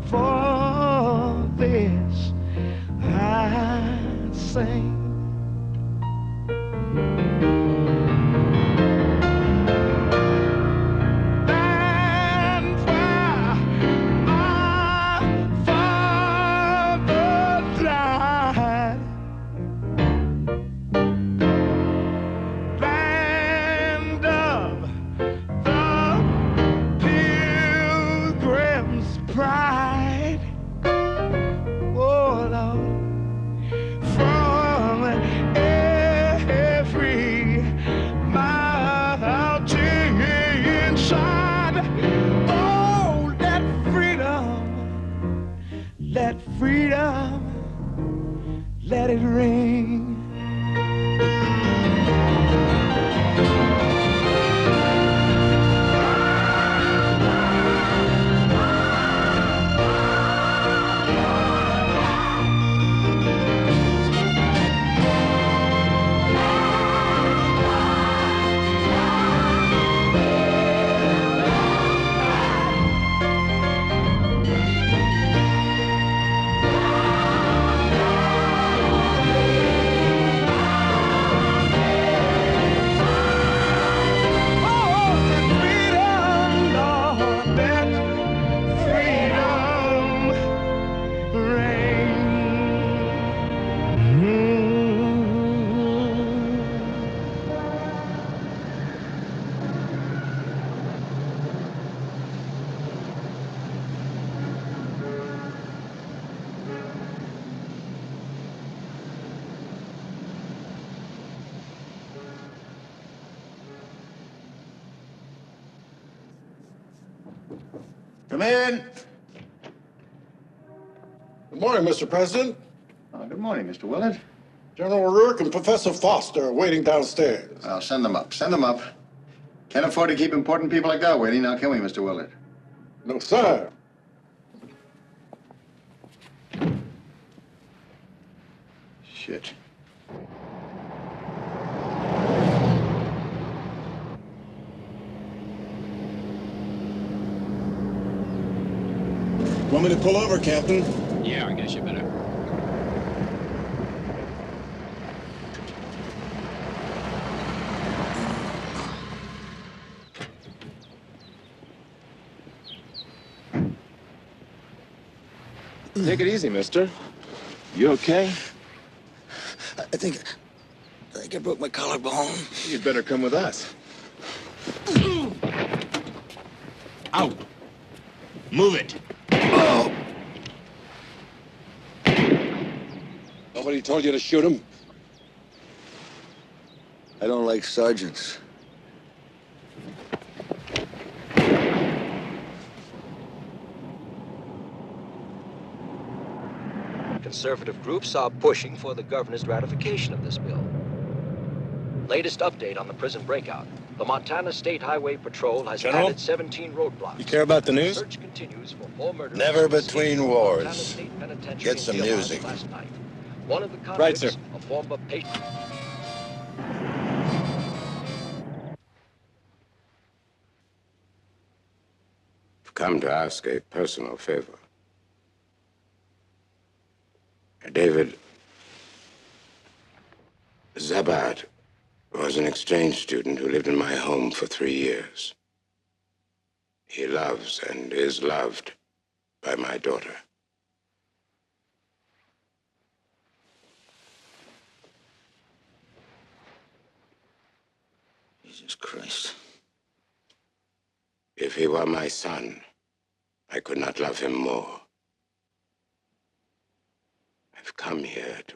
For this I sing. And where my father died, land of the Pilgrim's pride. Oh Lord, from every mountain side, oh, let freedom, let it ring. Come in. Good morning, Mr. President. Good morning, Mr. Willard. General Rourke and Professor Foster are waiting downstairs. I'll send them up. Send them up. Can't afford to keep important people like that waiting now, can we, Mr. Willard? No, sir. Shit. Want me to pull over, Captain? Yeah, I guess you better. Take it easy, mister. You okay? I think I broke my collarbone. You'd better come with us. Out! Move it! Nobody told you to shoot him? I don't like sergeants. Conservative groups are pushing for the governor's ratification of this bill. Latest update on the prison breakout. The Montana State Highway Patrol has General? added 17 roadblocks. You care about the news? Search continues for 4 murderers. Never between escaped from wars. Montana State Penitentiary Get in some Jailhouse music. Last night. One of the convicts, Right, sir. a former patient. I've come to ask a personal favor. David, Zabat was an exchange student who lived in my home for 3 years. He loves and is loved by my daughter. Jesus Christ. If he were my son, I could not love him more. I've come here to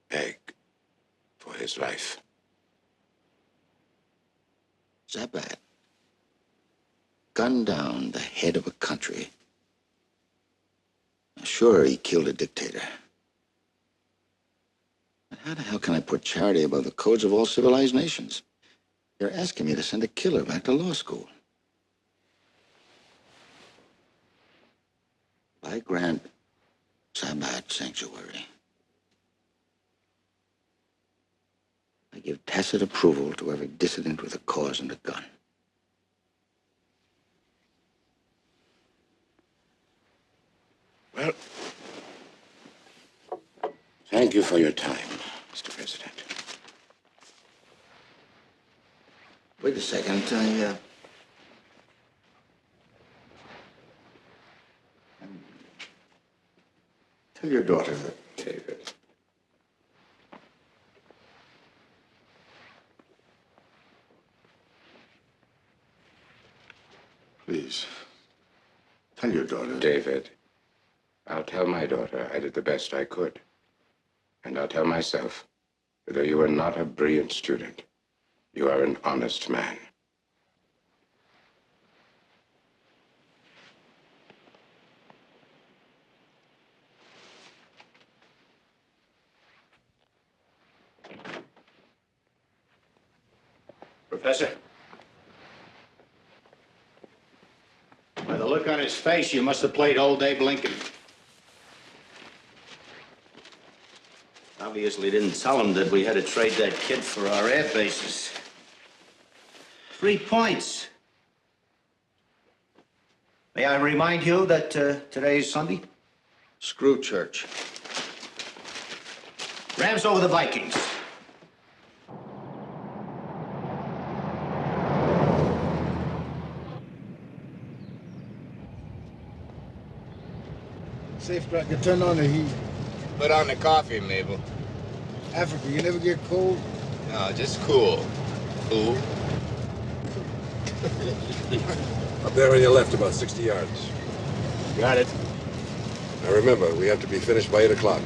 beg for his life. Zabat gunned down the head of a country. Sure, he killed a dictator. But how the hell can I put charity above the codes of all civilized nations? You're asking me to send a killer back to law school. I grant Zabat sanctuary. I give tacit approval to every dissident with a cause and a gun. Thank you for your time, Mr. President. Wait a second. Tell your daughter that. David. Please. Tell your daughter. David, I'll tell my daughter I did the best I could. And I'll tell myself that though you are not a brilliant student, you are an honest man. Professor? By the look on his face, you must have played Old Abe Lincoln. Obviously didn't tell him that we had to trade that kid for our air bases. 3 points. May I remind you that today is Sunday? Screw church. Rams over the Vikings. Safecracker, turn on the heat. Put on the coffee, Mabel. Africa, you never get cold? No, just cool. Cool. Up there on your left, about 60 yards. Got it. Now remember, we have to be finished by 8 o'clock.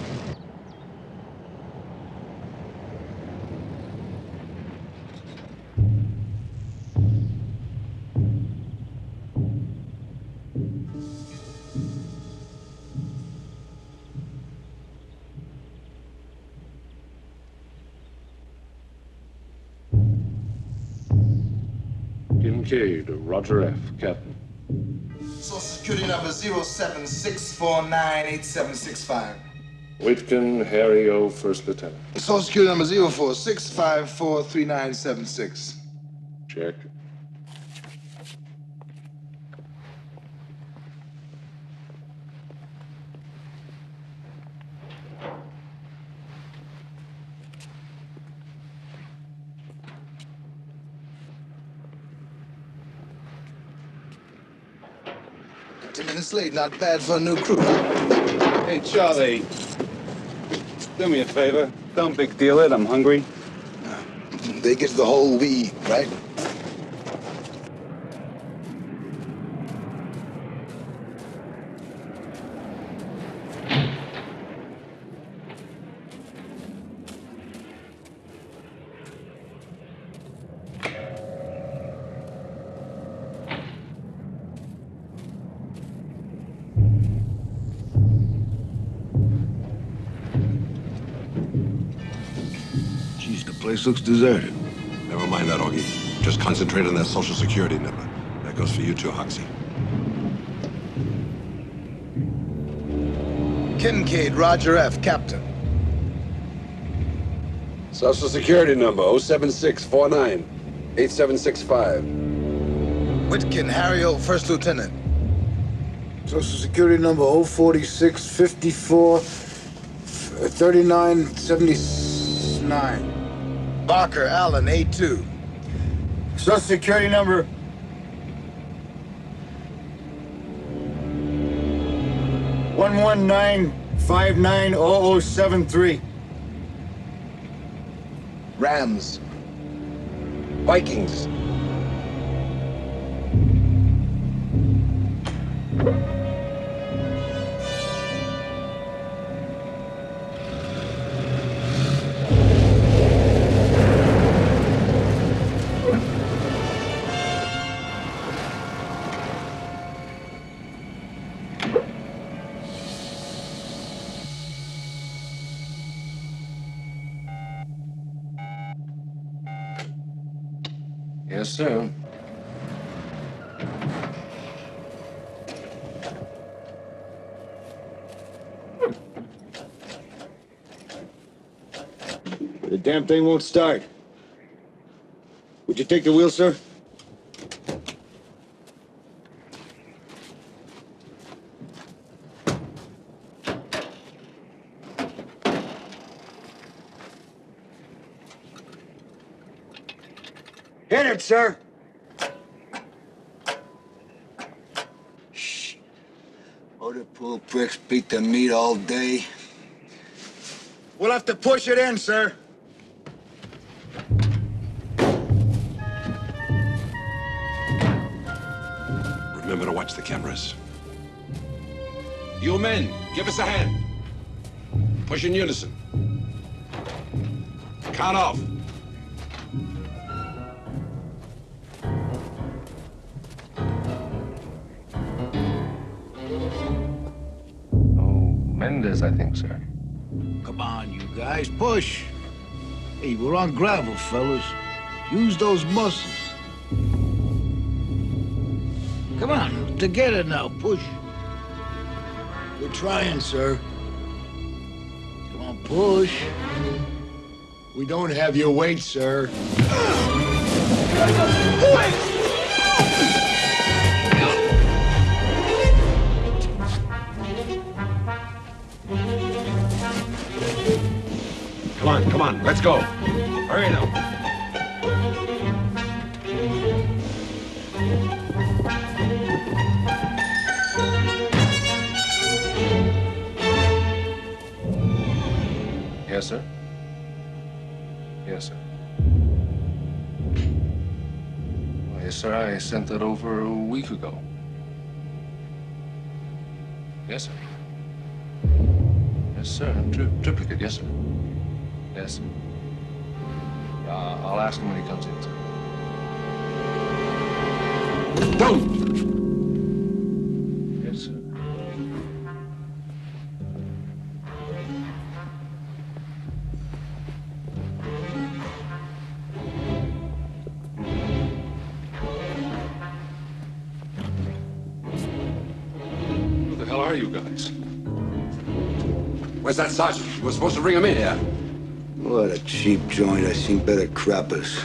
Kincaid, Roger F, Captain. Social Security number 076498765. Whitkin, Harry O, First Lieutenant. Social Security number 046543976. Check. Minutes late, not bad for a new crew. Hey, Charlie. Do me a favor. Don't big deal it. I'm hungry. They get the whole we, right? Place looks deserted. Never mind that, Augie. Just concentrate on that social security number. That goes for you too, Hoxie. Kincaid, Roger F, Captain. Social security number 076498765. Whitkin, Harry O, First Lieutenant. Social Security number 04654 3979. Barker, Allen, A2. Social Security number 119590073. Rams. Vikings. Yes, sir. The damn thing won't start. Would you take the wheel, sir? Hit it, sir. Shh. Motor pool pricks beat the meat all day. We'll have to push it in, sir. Remember to watch the cameras. You men, give us a hand. Push in unison. Count off. Mendez, I think, sir. Come on, you guys, push. Hey, we're on gravel, fellas. Use those muscles. Come on, together now, push. We're trying, sir. Come on, push. We don't have your weight, sir. Come on, let's go. Hurry now. Yes, sir. Yes, sir. Yes, sir, I sent that over a week ago. Yes, sir. Yes, sir. Triplicate, yes, sir. Yes, sir. I'll ask him when he comes in, sir. Don't! Yes, sir. Who the hell are you guys? Where's that sergeant? You were supposed to bring him in here. What a cheap joint. I seen better crappers.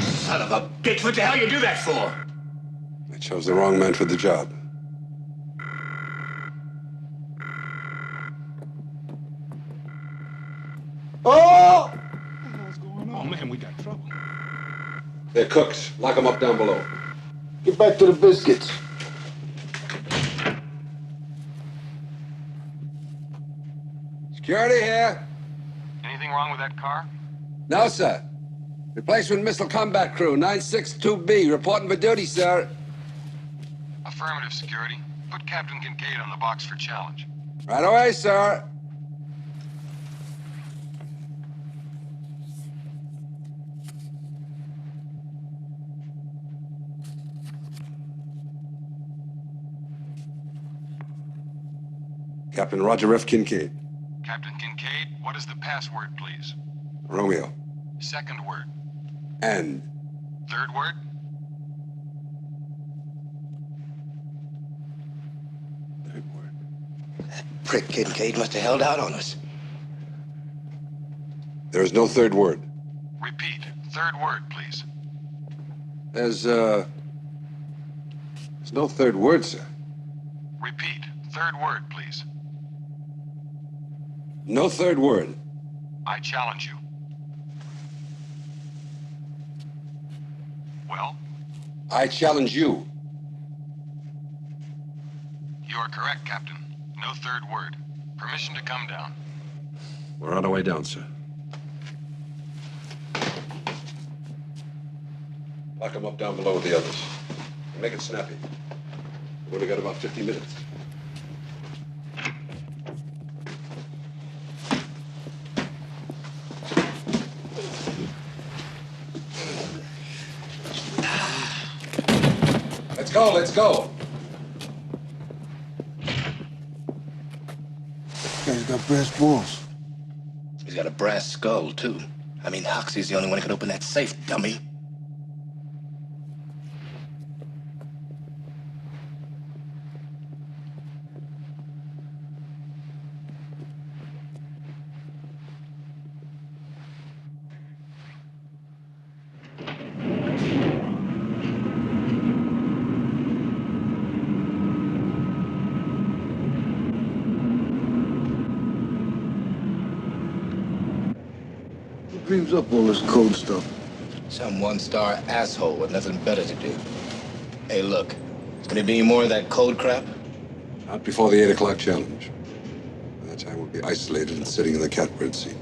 Son of a bitch, what the hell you do that for? They chose the wrong man for the job. Oh! Oh, man, we got trouble. They're cooks. Lock them up down below. Get back to the biscuits. Security here. Anything wrong with that car? No, sir. Replacement missile combat crew, 962B, reporting for duty, sir. Affirmative, security. Put Captain Kincaid on the box for challenge. Right away, sir. Captain Roger F. Kincaid. Captain Kincaid, what is the password, please? Romeo. Second word. And Third word? third word. Prick Kincaid must have held out on us. There is no third word. Repeat. Third word, please. There's no third word, sir. Repeat. Third word, please. No third word. I challenge you. Well, I challenge you. you are correct, Captain. No third word. Permission to come down. We're on our way down, sir. Lock them up down below with the others. Make it snappy. We've only got about 50 minutes. Let's go, let's go. Guy's got brass balls. He's got a brass skull, too. I mean, Hoxie's the only one who can open that safe, dummy. dreams up all this code stuff? Some one-star asshole with nothing better to do. Hey, look. Gonna be any more of that code crap? Not before the 8 o'clock challenge. By that time, we'll be isolated and sitting in the catbird seat.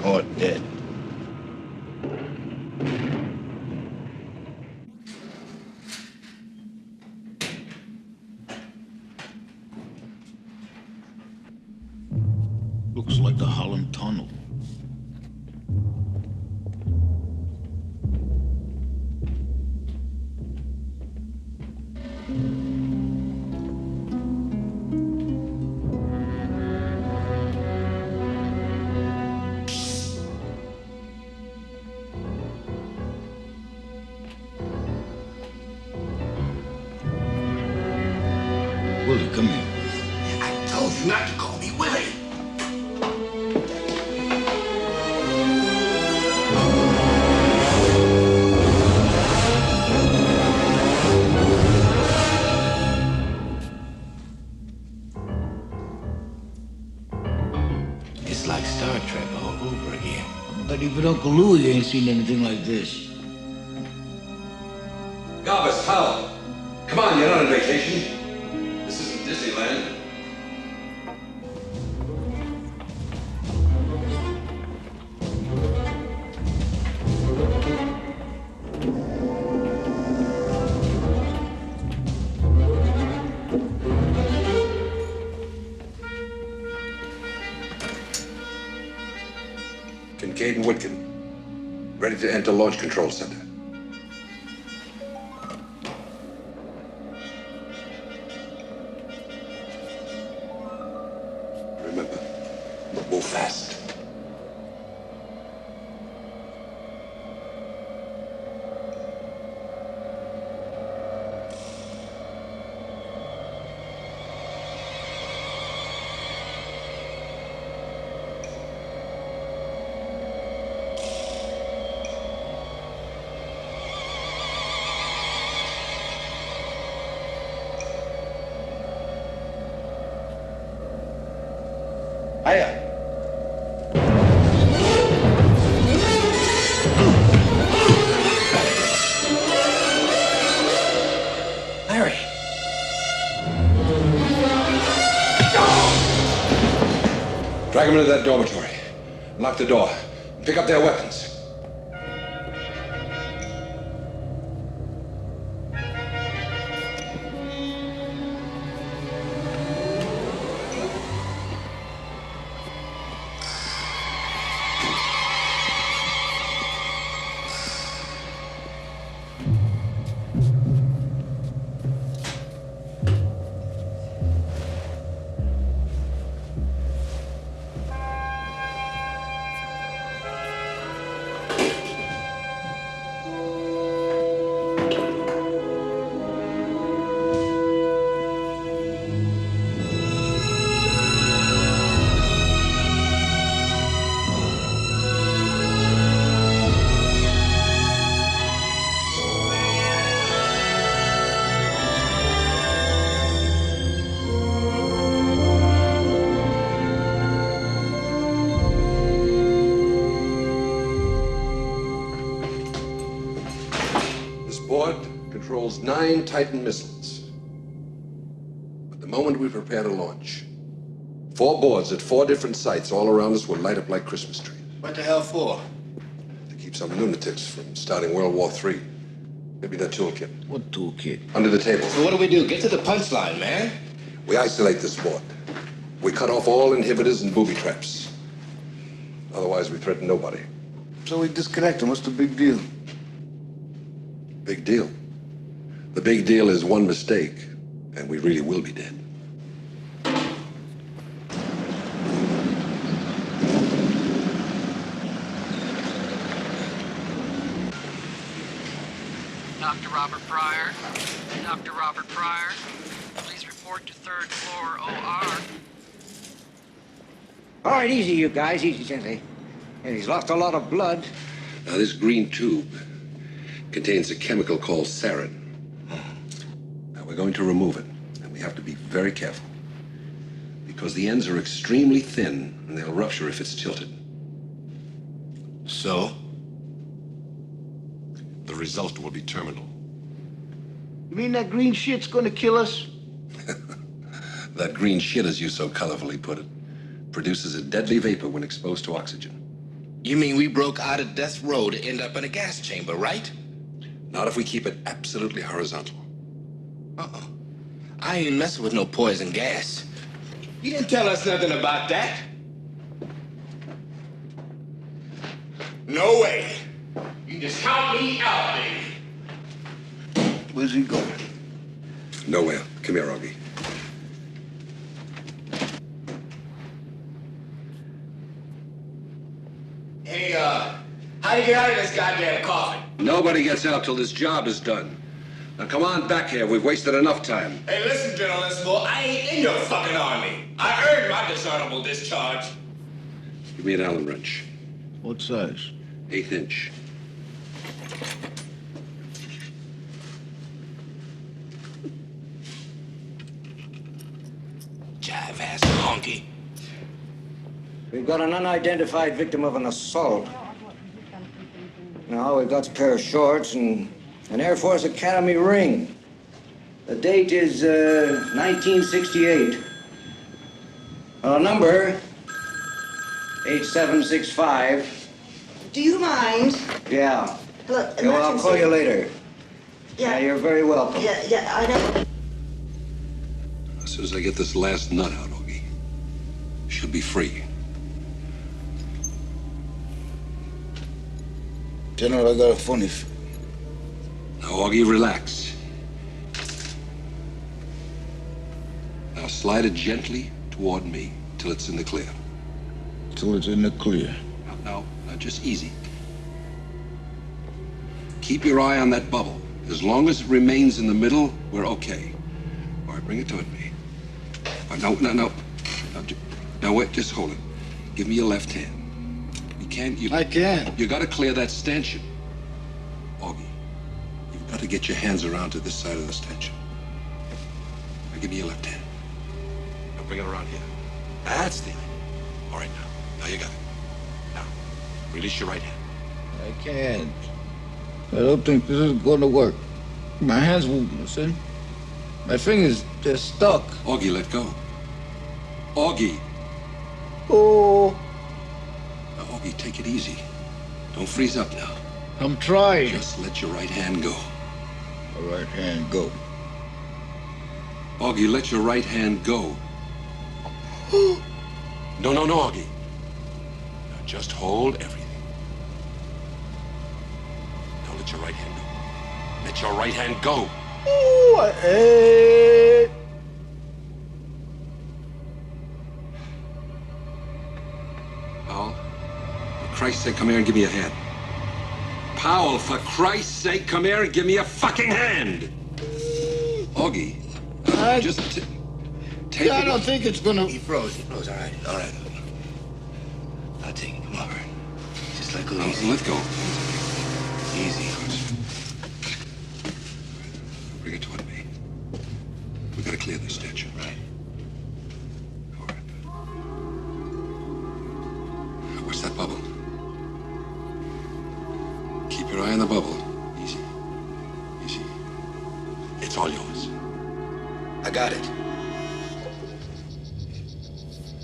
Or dead. Looks like the Holland Tunnel. Willie, come here. I told you not to call me Willie. It's like Star Trek all over again. But even Uncle Louie ain't seen anything like this. Garbus, Hal. Come on, you're not on vacation. This isn't Disneyland. Kincaid and Whitkin, ready to enter Launch Control Center. Remember, move fast. Hiya. Larry. Drag them into that dormitory. Lock the door. Pick up their weapons. Board controls 9 Titan missiles. But the moment we prepare to launch, 4 boards at 4 different sites all around us will light up like Christmas trees. What the hell for? To keep some lunatics from starting World War III. Maybe their toolkit. What toolkit? Under the table. So what do? Get to the punchline, man. We isolate this board. We cut off all inhibitors and booby traps. Otherwise, we threaten nobody. So we disconnect them. What's the big deal? Big deal. The big deal is one mistake, and we really will be dead. Dr. Robert Pryor. Dr. Robert Pryor. Please report to 3rd floor OR. All right, easy, you guys. Easy, gently. And he's lost a lot of blood. Now, this green tube contains a chemical called sarin. Now, we're going to remove it, and we have to be very careful. Because the ends are extremely thin, and they'll rupture if it's tilted. So? The result will be terminal. You mean that green shit's gonna kill us? That green shit, as you so colorfully put it, produces a deadly vapor when exposed to oxygen. You mean we broke out of death row to end up in a gas chamber, right? Not if we keep it absolutely horizontal. Uh-uh. I ain't messing with no poison gas. You didn't tell us nothing about that. No way. You can just count me out, baby. Where's he going? Nowhere. Come here, Augie. Hey, how do you get out of this goddamn coffin? Nobody gets out till this job is done. Now come on back here. We've wasted enough time. Hey, listen, General Esmo, I ain't in your fucking army. I earned my dishonorable discharge. Give me an Allen wrench. What size? 1/8 inch. Jive ass honky. We've got an unidentified victim of an assault. Now, all we've got's a pair of shorts and an Air Force Academy ring. The date is 1968. Number 8765. Do you mind? Yeah. Hello, Yeah, well, I'll call you later. Yeah. You're very welcome. Yeah, I know. As soon as I get this last nut out, Augie, she'll be free. General, I got a funny Now, Augie, relax. Now, slide it gently toward me till it's in the clear. Till it's in the clear. Now, just easy. Keep your eye on that bubble. As long as it remains in the middle, we're okay. All right, bring it toward me. No. Now, wait, just hold it. Give me your left hand. I can. You gotta clear that stanchion. Augie, you've got to get your hands around to this side of the stanchion. Now, give me your left hand. Now, bring it around here. That's the idea. All right, now you got it. Now, release your right hand. I can't. I don't think this is going to work. My hands won't listen. My fingers, they're stuck. Augie, let go. Augie. Oh. Now, Augie, take it easy. Don't freeze up now. I'm trying. Just let your right hand go. My right hand go. Augie, let your right hand go. No, Augie. Now, just hold everything. Now, let your right hand go. Let your right hand go. Ooh, I ate. Powell, for Christ's sake, come here and give me a hand. Powell, for Christ's sake, come here and give me a fucking hand. Augie, just take it. I don't think it's gonna. He froze. All right. I'll take it. Come on, Burt. Just let go easy. Let go. Easy. Bring it toward me. We gotta clear this stanchion. Right. All right. Now, what's that bubble? Keep your eye on the bubble. Easy. It's all yours. I got it.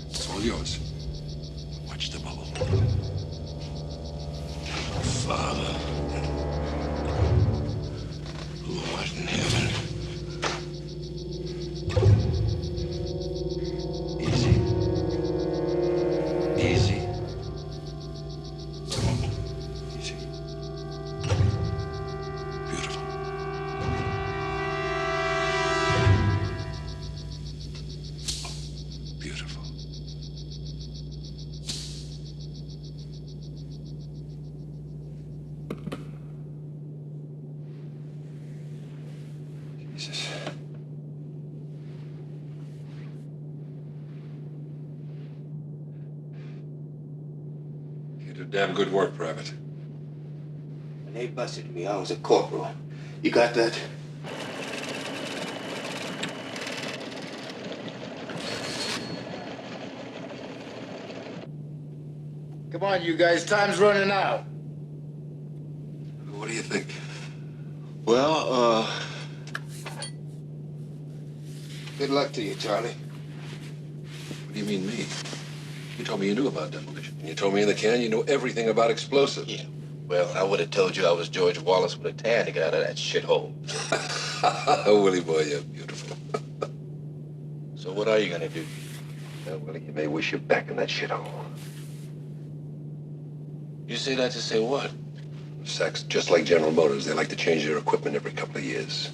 It's all yours. Watch the bubble. Father, who art in heaven. Easy. Easy. Beautiful. Beautiful. Jesus. You did damn good work, Private. When they busted me, I was a corporal. You got that? Come on, you guys. Time's running out. What do you think? Well, good luck to you, Charlie. What do you mean, me? You told me you knew about demolition. You told me in the can you know everything about explosives. Yeah. Well, I would have told you I was George Wallace with a tan to get out of that shithole. Willie boy, you're beautiful. So what are you gonna do? Well, Willie, you may wish you're back in that shithole. You say that to say what? Sachs, just like General Motors, they like to change their equipment every couple of years.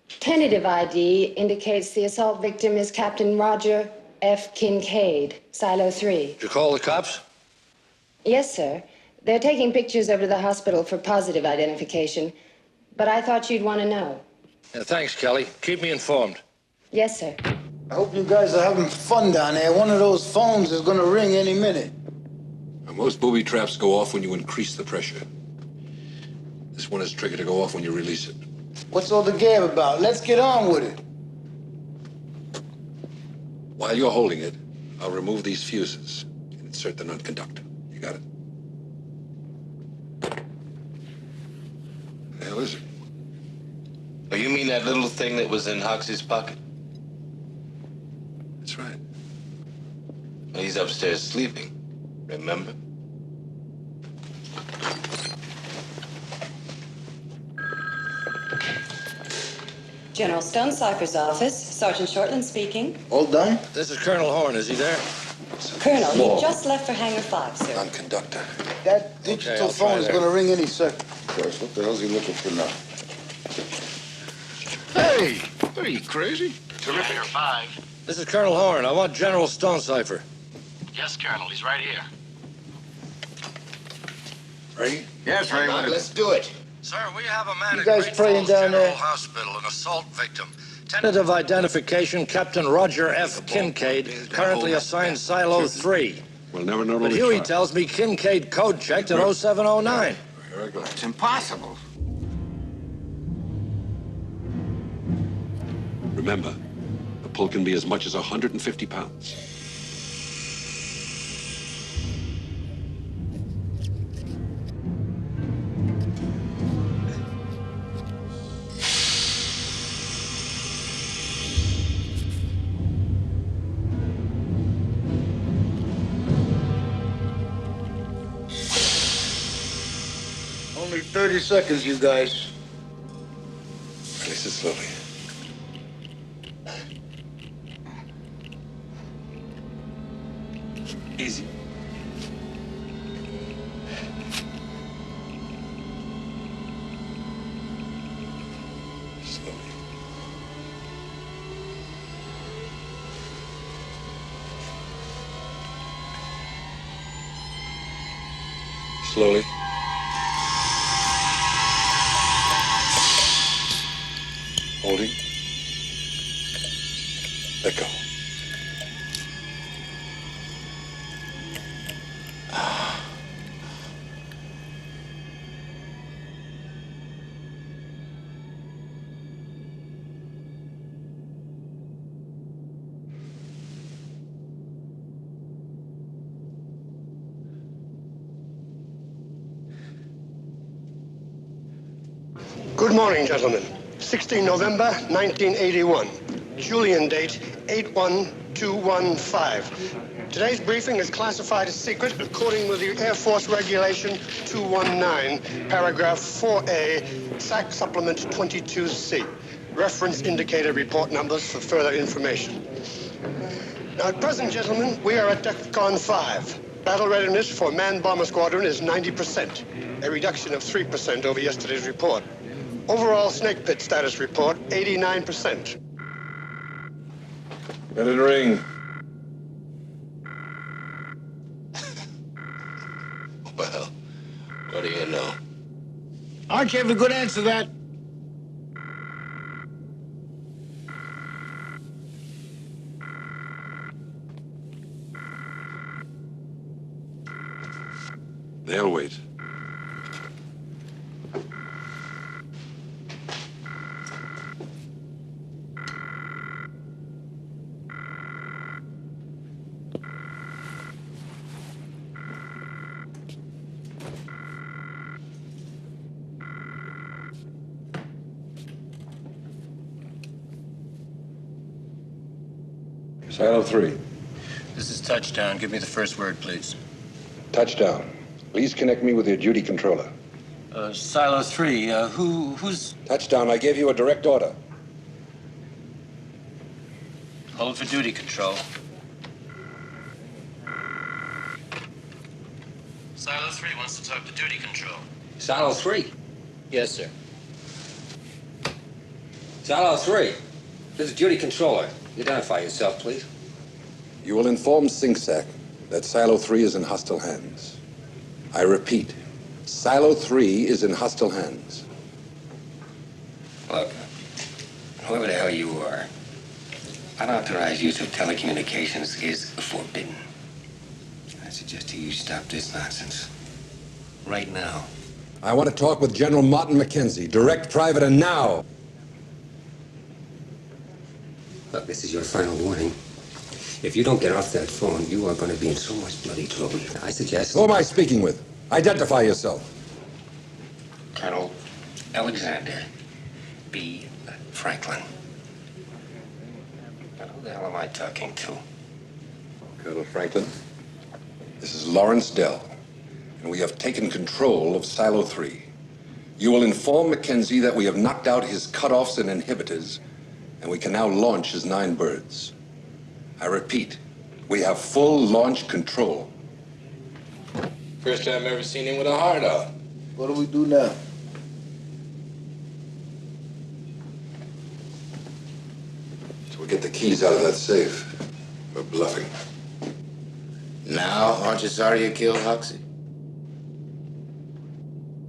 Tentative ID indicates the assault victim is Captain Roger F. Kincaid, Silo 3. Did you call the cops? Yes, sir. They're taking pictures over to the hospital for positive identification, but I thought you'd want to know. Yeah, thanks, Kelly. Keep me informed. Yes, sir. I hope you guys are having fun down there. One of those phones is gonna ring any minute. Now, most booby traps go off when you increase the pressure. This one is triggered to go off when you release it. What's all the gab about? Let's get on with it. While you're holding it, I'll remove these fuses and insert the non-conductor. You got it? The hell is it? Oh, you mean that little thing that was in Hoxie's pocket? That's right. Well, he's upstairs sleeping, remember? General Stonecipher's office. Sergeant Shortland speaking. All done? This is Colonel Horn. Is he there? Colonel, he just left for Hangar 5, sir. Non-conductor. That digital I'll try phone is that. gonna ring any second. Gosh, what the hell's he looking for now? Hey! Are you crazy? Hangar 5. This is Colonel Horn. I want General Stonecipher. Yes, Colonel. He's right here. Ready? Yes, Come on, let's do it. Sir, we have a man You at guys Great praying Falls down General there? Hospital, an assault victim. Tentative identification, Captain Roger F. Kincaid, currently assigned Silo 3. We'll never know. But Huey tells me Kincaid code checked at 0709. Here I go. It's impossible. Remember, the pull can be as much as 150 pounds. Only 30 seconds, you guys. Release it slowly. Easy. Slowly. Slowly. Holding. Let go. Good morning, gentlemen. 16 November, 1981. Julian date 81215. Today's briefing is classified as secret according with the Air Force Regulation 219, paragraph 4A, SAC Supplement 22C. Reference indicated report numbers for further information. Now, at present, gentlemen, we are at DEFCON 5. Battle readiness for Man Bomber Squadron is 90%, a reduction of 3% over yesterday's report. Overall snake pit status report, 89%. Let it ring. Well, what do you know? Aren't you ever good answer that? They'll wait. Silo 3. This is touchdown. Give me the first word, please. Touchdown. Please connect me with your duty controller. Silo 3, who's... Touchdown, I gave you a direct order. Hold for duty control. Silo 3 wants to talk to duty control. Silo 3? Yes, sir. Silo 3. This is duty controller. Identify yourself, please. You will inform SINCSAC that Silo 3 is in hostile hands. I repeat, Silo 3 is in hostile hands. Look, whoever the hell you are, unauthorized use of telecommunications is forbidden. I suggest to you stop this nonsense. Right now. I want to talk with General Martin McKenzie, direct, private, and now. Look, this is your final warning. If you don't get off that phone, you are going to be in so much bloody trouble. I suggest... Who am I speaking with? Identify yourself. Colonel Alexander B. Franklin. Now, who the hell am I talking to? Colonel Franklin, this is Lawrence Dell, and we have taken control of Silo 3. You will inform McKenzie that we have knocked out his cutoffs and inhibitors, and we can now launch his 9 birds. I repeat, we have full launch control. First time I've ever seen him with a hard on. What do we do now? So we get the keys out of that safe. We're bluffing. Now, aren't you sorry you killed Huxley?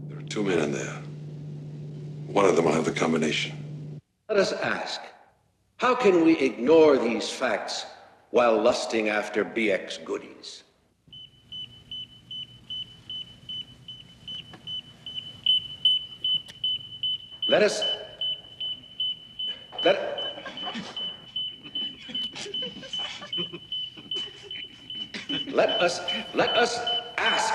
There are 2 men in there. One of them will have the combination. Let us ask, how can we ignore these facts while lusting after BX goodies? Let us ask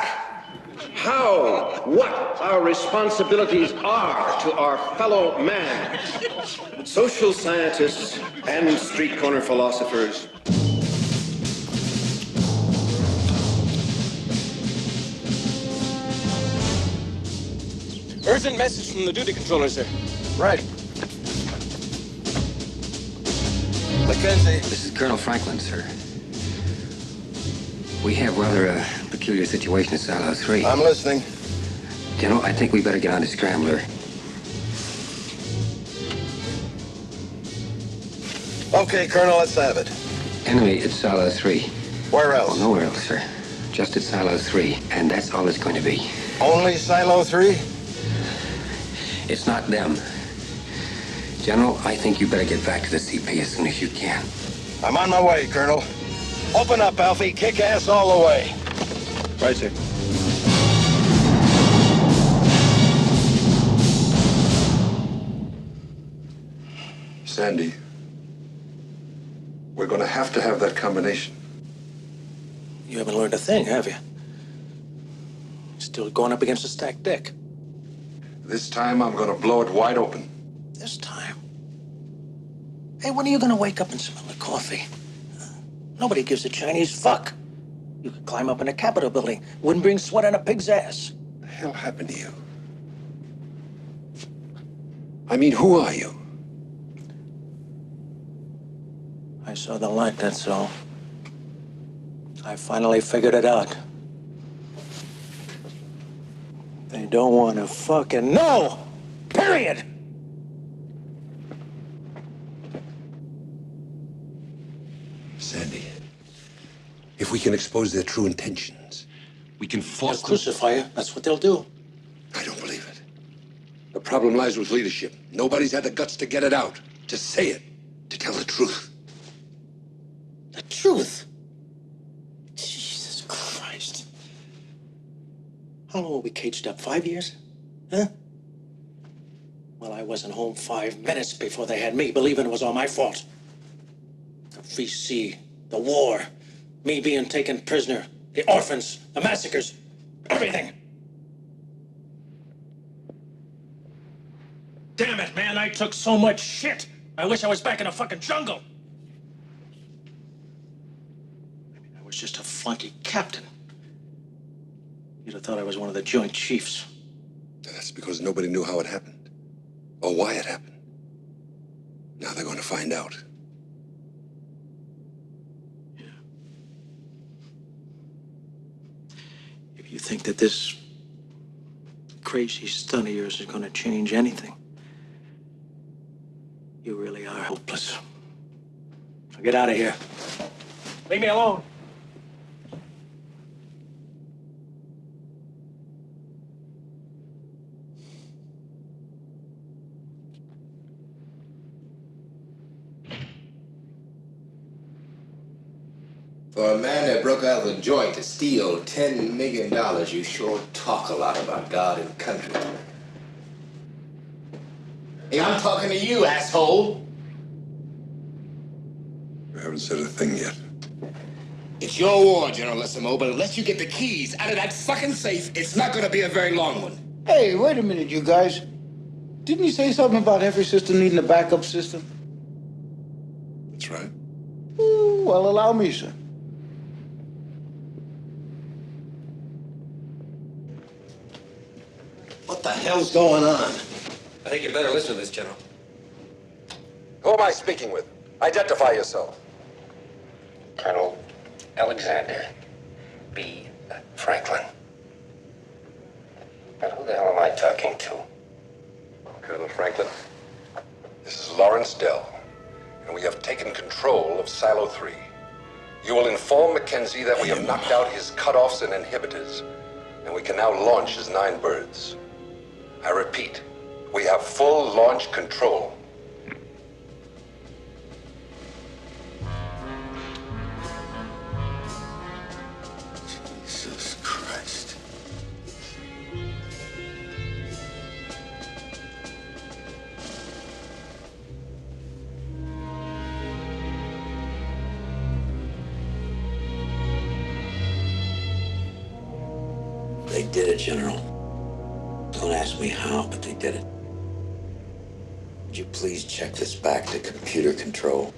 what our responsibilities are to our fellow man, social scientists and street corner philosophers. Urgent message from the duty controller, sir. Right. Mackenzie. This is Colonel Franklin, sir. We have rather a peculiar situation at Silo 3. I'm listening. General, I think we better get on the scrambler. Okay, Colonel, let's have it. Enemy at Silo 3. Where else? Oh, nowhere else, sir. Just at Silo 3, and that's all it's going to be. Only Silo 3? It's not them. General, I think you better get back to the CP as soon as you can. I'm on my way, Colonel. Open up, Alfie. Kick ass all the way. Right, sir. Sandy, we're going to have that combination. You haven't learned a thing, have you? Still going up against a stacked deck. This time, I'm going to blow it wide open. This time? Hey, when are you gonna wake up and smell the coffee? Nobody gives a Chinese fuck. You could climb up in a Capitol building. Wouldn't bring sweat on a pig's ass. What the hell happened to you? I mean, who are you? I saw the light, that's all. I finally figured it out. They don't want to fucking know! Period! Sandy, if we can expose their true intentions, we can force They'll crucify you. That's what they'll do. I don't believe it. The problem lies with leadership. Nobody's had the guts to get it out, to say it, to tell the truth. The truth? Jesus Christ. How long were we caged up? 5 years? Huh? Well, I wasn't home 5 minutes before they had me believing it was all my fault. The VC, the war, me being taken prisoner, the orphans, the massacres, everything. Damn it, man, I took so much shit. I wish I was back in a fucking jungle. was just a flunky captain. You'd have thought I was one of the Joint Chiefs. That's because nobody knew how it happened, or why it happened. Now they're going to find out. If you think that this crazy stunt of yours is going to change anything, you really are hopeless. Now get out of here. Leave me alone. For a man that broke out of the joint to steal $10 million, you sure talk a lot about God and country. Hey, I'm talking to you, asshole. I haven't said a thing yet. It's your war, Generalissimo, but unless you get the keys out of that fucking safe, it's not gonna be a very long one. Hey, wait a minute, you guys. Didn't you say something about every system needing a backup system? That's right. Ooh, well, allow me, sir. What the hell's going on? I think you better listen to this, General. Who am I speaking with? Identify yourself. Colonel Alexander B. Franklin. Now, who the hell am I talking to? Colonel Franklin, this is Lawrence Dell, and we have taken control of Silo 3. You will inform Mackenzie that we have knocked out his cutoffs and inhibitors, and we can now launch his 9 birds. I repeat, we have full launch control. Jesus Christ. They did it, General. Don't ask me how, but they did it. Would you please check this back to computer control?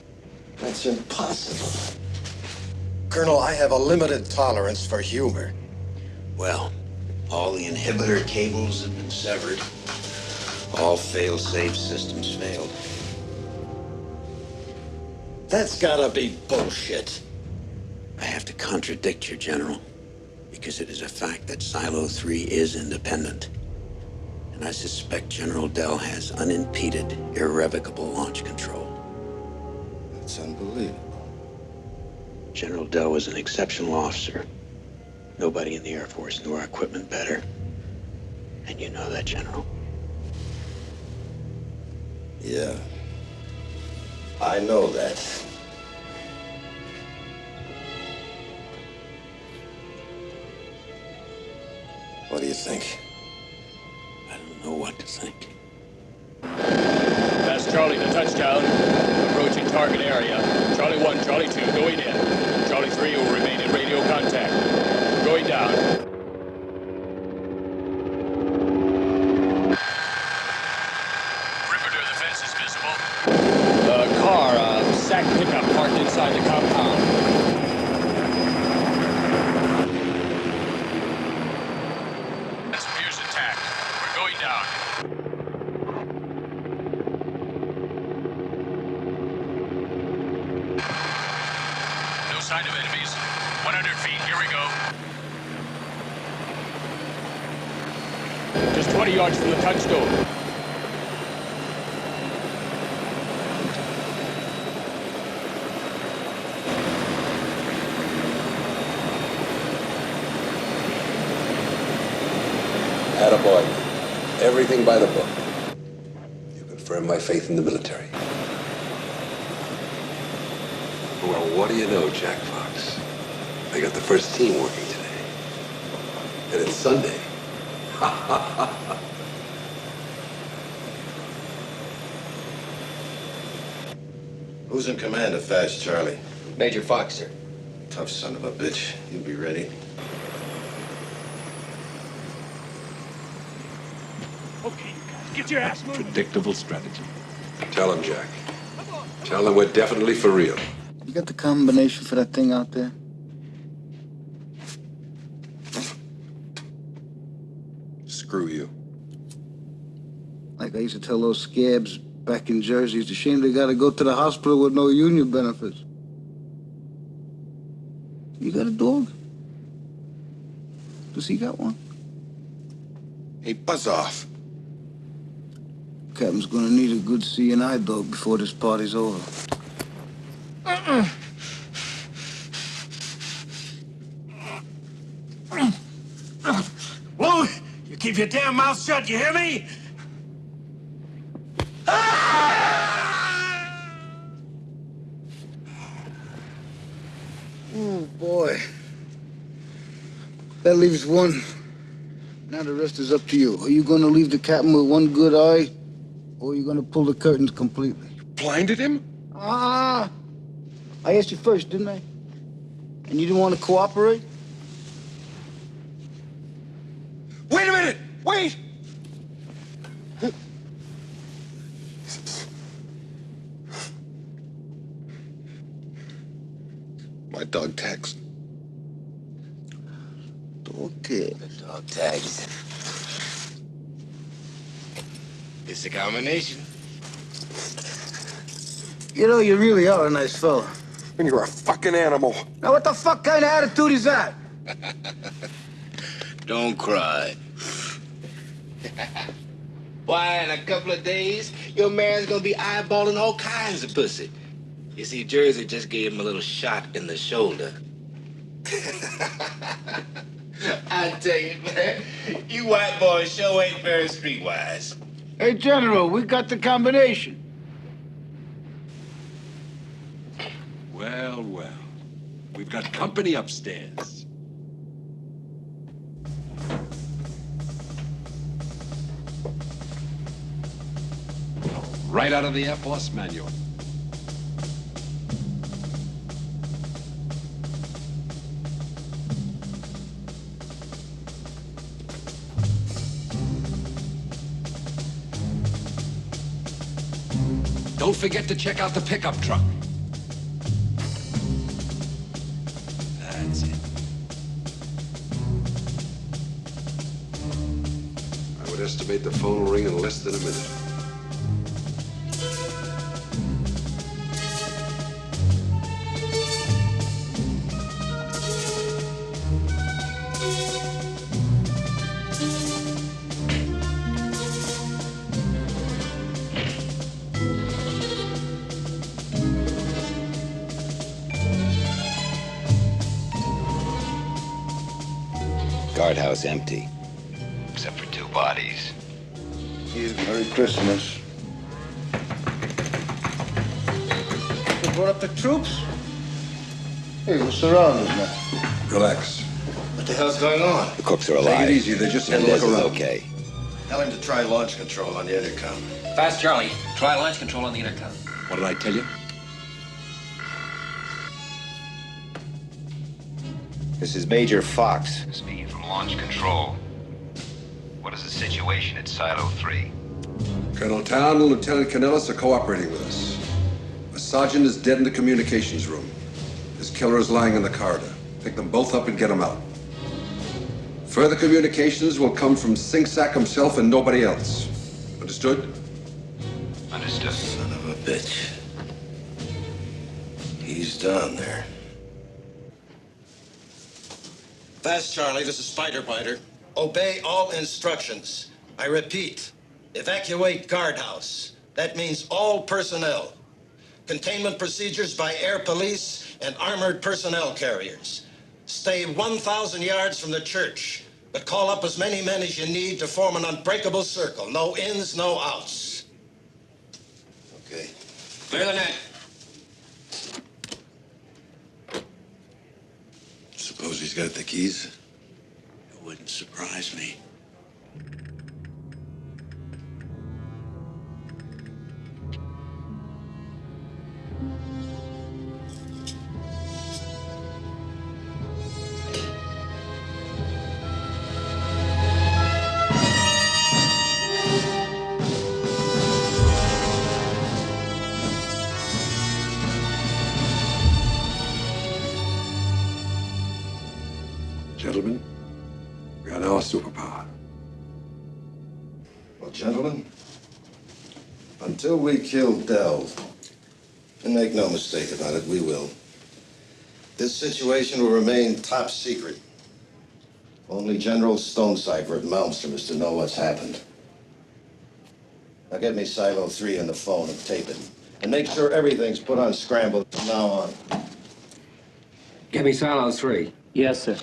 That's impossible. Colonel, I have a limited tolerance for humor. Well, all the inhibitor cables have been severed. All fail-safe systems failed. That's gotta be bullshit. I have to contradict you, General, because it is a fact that Silo 3 is independent. And I suspect General Dell has unimpeded, irrevocable launch control. That's unbelievable. General Dell was an exceptional officer. Nobody in the Air Force knew our equipment better. And you know that, General. Yeah. I know that. What do you think? I don't know what to think. That's Charlie to touchdown. Approaching target area. Charlie 1, Charlie 2, going in. Charlie 3 will remain in radio contact. Going down. Perimeter of the fence is visible. Car, sack pickup parked inside the compound. This appears intact. We're going down. No sign of enemies. 100 feet, here we go. Just 20 yards from the touchstone. Attaboy. Everything by the book. You confirm my faith in the military. Well, what do you know, Jack Fox? They got the first team working today. And it's Sunday. Who's in command of Fast Charlie? Major Fox, sir. Tough son of a bitch. He'll be ready. Okay, you guys, get your ass moving. Predictable strategy. Tell him, Jack. Tell him we're definitely for real. You got the combination for that thing out there? screw you. Like I used to tell those scabs back in Jersey, it's a shame they gotta go to the hospital with no union benefits. You got a dog? Does he got one? Hey, buzz off. Captain's gonna need a good C&I dog before this party's over. Whoa! You keep your damn mouth shut, you hear me? Oh, boy. That leaves one. Now the rest is up to you. Are you gonna leave the captain with one good eye, or are you gonna pull the curtains completely? Blinded him? I asked you first, didn't I? And you didn't want to cooperate? Wait a minute! Wait! My dog tags. Okay. The dog tags. It's a combination. You know, you really are a nice fella. And you're a fucking animal. Now, what the fuck kind of attitude is that? Don't cry. Why, in a couple of days, your man's gonna be eyeballing all kinds of pussy. You see, Jersey just gave him a little shot in the shoulder. I tell you, man, you white boys sure ain't very streetwise. Hey, General, we got the combination. Well, well. We've got company upstairs. Right out of the Air Force manual. Don't forget to check out the pickup truck. That's it. I would estimate the phone will ring in less than a minute. Guardhouse empty. Except for 2 bodies. Merry Christmas. You brought up the troops? Hey, we're surrounded now. Relax. What the hell's going on? The cooks are alive. Take it easy. They just had to Mendez look is around. okay. Tell him to try launch control on the intercom. Fast Charlie, try launch control on the intercom. What did I tell you? This is Major Fox. Speaking from launch control. What is the situation at Silo 3? Colonel Town and Lieutenant Canellis are cooperating with us. A sergeant is dead in the communications room. His killer is lying in the corridor. Pick them both up and get them out. Further communications will come from Sink Sack himself and nobody else. Understood? Understood. Son of a bitch. He's down there. Fast Charlie, this is Spider Biter. Obey all instructions. I repeat, evacuate guardhouse. That means all personnel. Containment procedures by air police and armored personnel carriers. Stay 1,000 yards from the church, but call up as many men as you need to form an unbreakable circle. No ins, no outs. Okay. Clear the net. Suppose he's got the keys? It wouldn't surprise me. Gentlemen, we are now a superpower. gentlemen. Until we kill Dell, and make no mistake about it, we will, this situation will remain top secret. Only General Stonecipher at Malmstrom is to know what's happened. Now get me Silo 3 on the phone and tape it. And make sure everything's put on scramble from now on. Get me Silo 3. Yes, sir.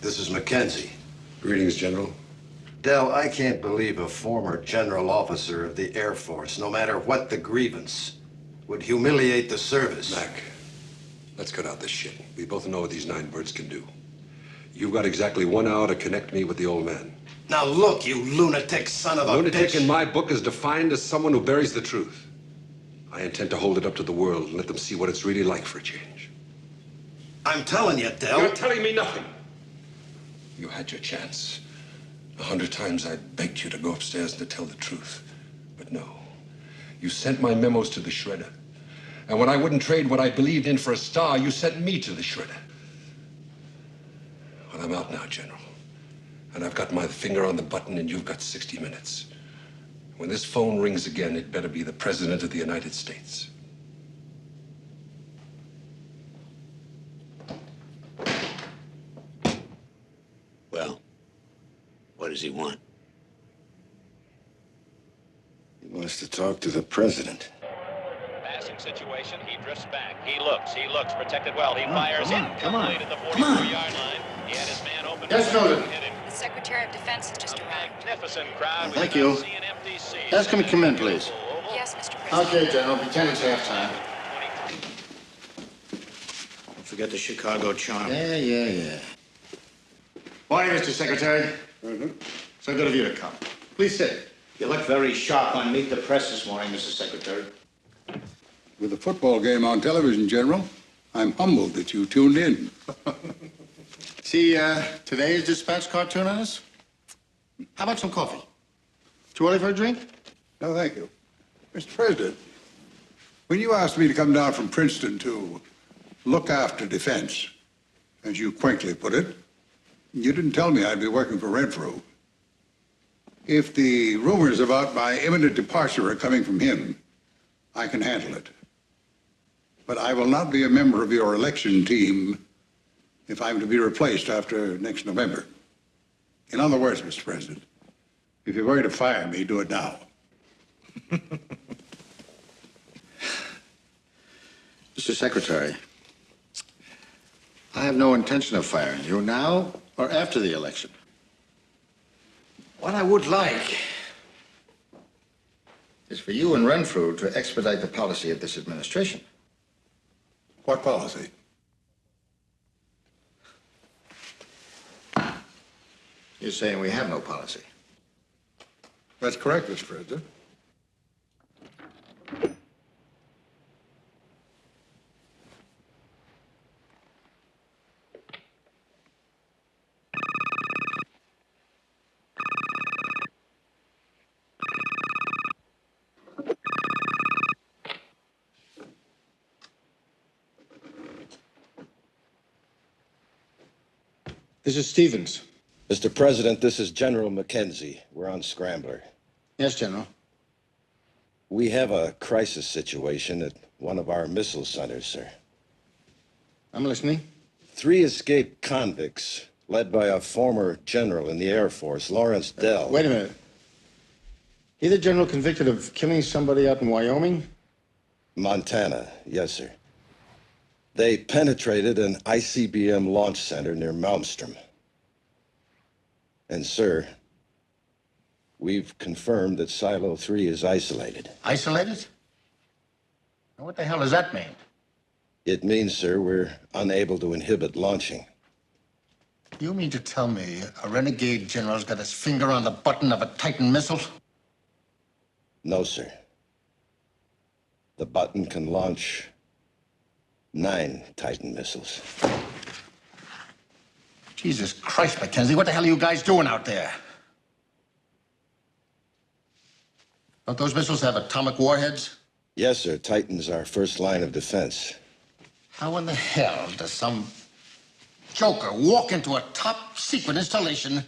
This is Mackenzie. Greetings, General. Dell, I can't believe a former general officer of the Air Force, no matter what the grievance, would humiliate the service. Mac, let's cut out this shit. We both know what these 9 birds can do. You've got exactly 1 hour to connect me with the old man. Now look, you lunatic son of a Lunatic bitch. in my book is defined as someone who buries the truth. I intend to hold it up to the world and let them see what it's really like for a change. I'm telling you, Dell. You're telling me nothing. You had your chance. 100 times I begged you to go upstairs and to tell the truth. But no. You sent my memos to the shredder. And when I wouldn't trade what I believed in for a star, you sent me to the shredder. Well, I'm out now, General. And I've got my finger on the button, and you've got 60 minutes. When this phone rings again, it better be the President of the United States. Well, what does he want? He wants to talk to the President. Passing situation, he drifts back. He looks, protected well. He fires come on. at the 44-yard line. He had his man open. Yes, noted. The Secretary of Defense has just arrived. Magnificent crowd. We Thank did not you. see an empty seat. Ask him to come in, please. Yes, Mr. President. Okay, General. Pretend it's halftime. Don't forget the Chicago charm. Yeah. Morning, Mr. Secretary. So good of you to come. Please sit. You look very sharp on Meet the Press this morning, Mr. Secretary. With the football game on television, General, I'm humbled that you tuned in. See today's dispatch cartoon on us? How about some coffee? Too early for a drink? No, thank you. Mr. President, when you asked me to come down from Princeton to look after defense, as you quaintly put it, you didn't tell me I'd be working for Renfrew. If the rumors about my imminent departure are coming from him, I can handle it. But I will not be a member of your election team if I'm to be replaced after next November. In other words, Mr. President, if you're going to fire me, do it now. Mr. Secretary, I have no intention of firing you now or after the election. What I would like is for you and Renfrew to expedite the policy of this administration. What policy? You're saying we have no policy. That's correct, Mr. President. This is Stevens. Mr. President, this is General Mackenzie. We're on Scrambler. Yes, General. We have a crisis situation at one of our missile centers, sir. I'm listening. 3 escaped convicts, led by a former general in the Air Force, Lawrence Dell. Wait a minute. He the general convicted of killing somebody out in Wyoming? Montana, yes, sir. They penetrated an ICBM launch center near Malmstrom. And, sir, we've confirmed that Silo 3 is isolated. Isolated? Now, what the hell does that mean? It means, sir, we're unable to inhibit launching. You mean to tell me a renegade general's got his finger on the button of a Titan missile? No, sir. The button can launch 9 Titan missiles. Jesus Christ, Mackenzie, what the hell are you guys doing out there? Don't those missiles have atomic warheads? Yes, sir. Titan's our first line of defense. How in the hell does some joker walk into a top-secret installation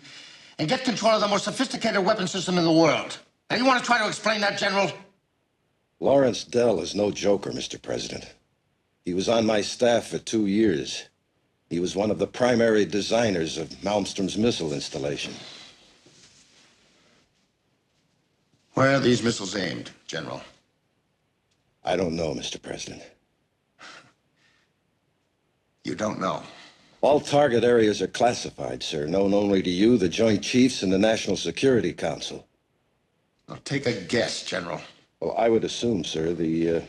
and get control of the most sophisticated weapon system in the world? Now, you want to try to explain that, General? Lawrence Dell is no joker, Mr. President. He was on my staff for 2 years. He was one of the primary designers of Malmstrom's missile installation. Where are these missiles aimed, General? I don't know, Mr. President. You don't know? All target areas are classified, sir, known only to you, the Joint Chiefs, and the National Security Council. Now, take a guess, General. Well, I would assume, sir, the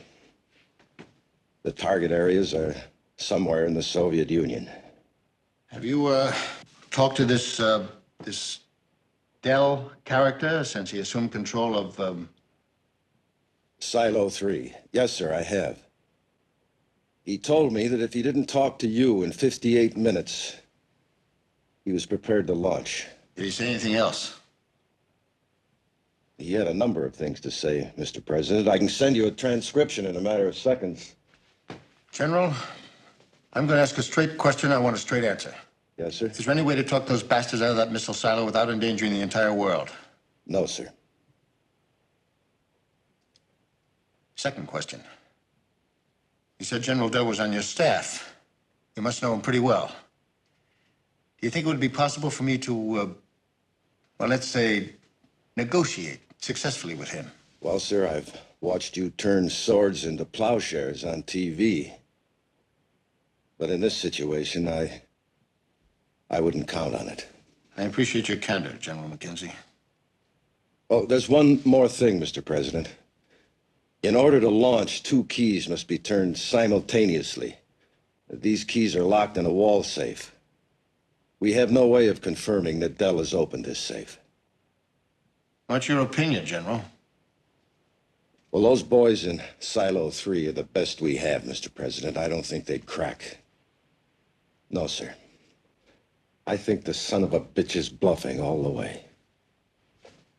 target areas are somewhere in the Soviet Union. Have you, talked to this Dell character since he assumed control of, Silo 3. Yes, sir, I have. He told me that if he didn't talk to you in 58 minutes, he was prepared to launch. Did he say anything else? He had a number of things to say, Mr. President. I can send you a transcription in a matter of seconds. General, I'm going to ask a straight question. I want a straight answer. Yes, sir? Is there any way to talk those bastards out of that missile silo without endangering the entire world? No, sir. Second question. You said General Dell was on your staff. You must know him pretty well. Do you think it would be possible for me to, well, let's say, negotiate successfully with him? Well, sir, I've watched you turn swords into plowshares on TV. But in this situation, I wouldn't count on it. I appreciate your candor, General McKenzie. Oh, there's one more thing, Mr. President. In order to launch, 2 keys must be turned simultaneously. These keys are locked in a wall safe. We have no way of confirming that Dell has opened this safe. What's your opinion, General? Well, those boys in Silo 3 are the best we have, Mr. President. I don't think they'd crack. No, sir. I think the son of a bitch is bluffing all the way.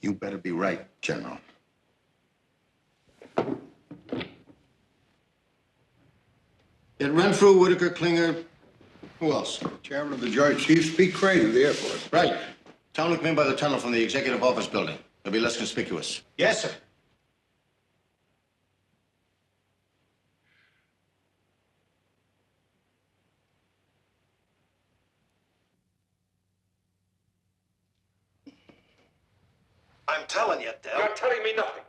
You better be right, General. It Renfrew, Whitaker, Klinger. Who else? Chairman of the Joint Chiefs, Pete Crane of the Air Force. Right. Tell him to come in by the tunnel from the executive office building. It'll be less conspicuous. Yes, sir. I'm telling you, Dell. You're telling me nothing.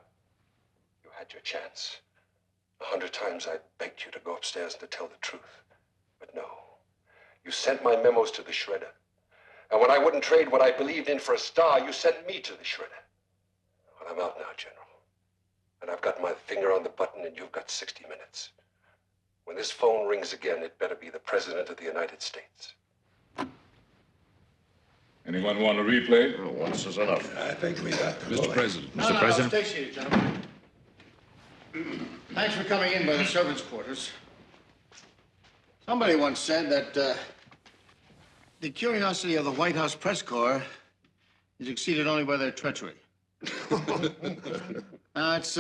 You had your chance. 100 times I begged you to go upstairs and to tell the truth. But no. You sent my memos to the shredder. And when I wouldn't trade what I believed in for a star, you sent me to the shredder. Well, I'm out now, General. And I've got my finger on the button, and you've got 60 minutes. When this phone rings again, it better be the President of the United States. Anyone want a replay? Oh, once is enough. I think we got the Mr. President. No, Mr. President. Stay seated, gentlemen. Thanks for coming in by the servants' quarters. Somebody once said that the curiosity of the White House press corps is exceeded only by their treachery. Now, it's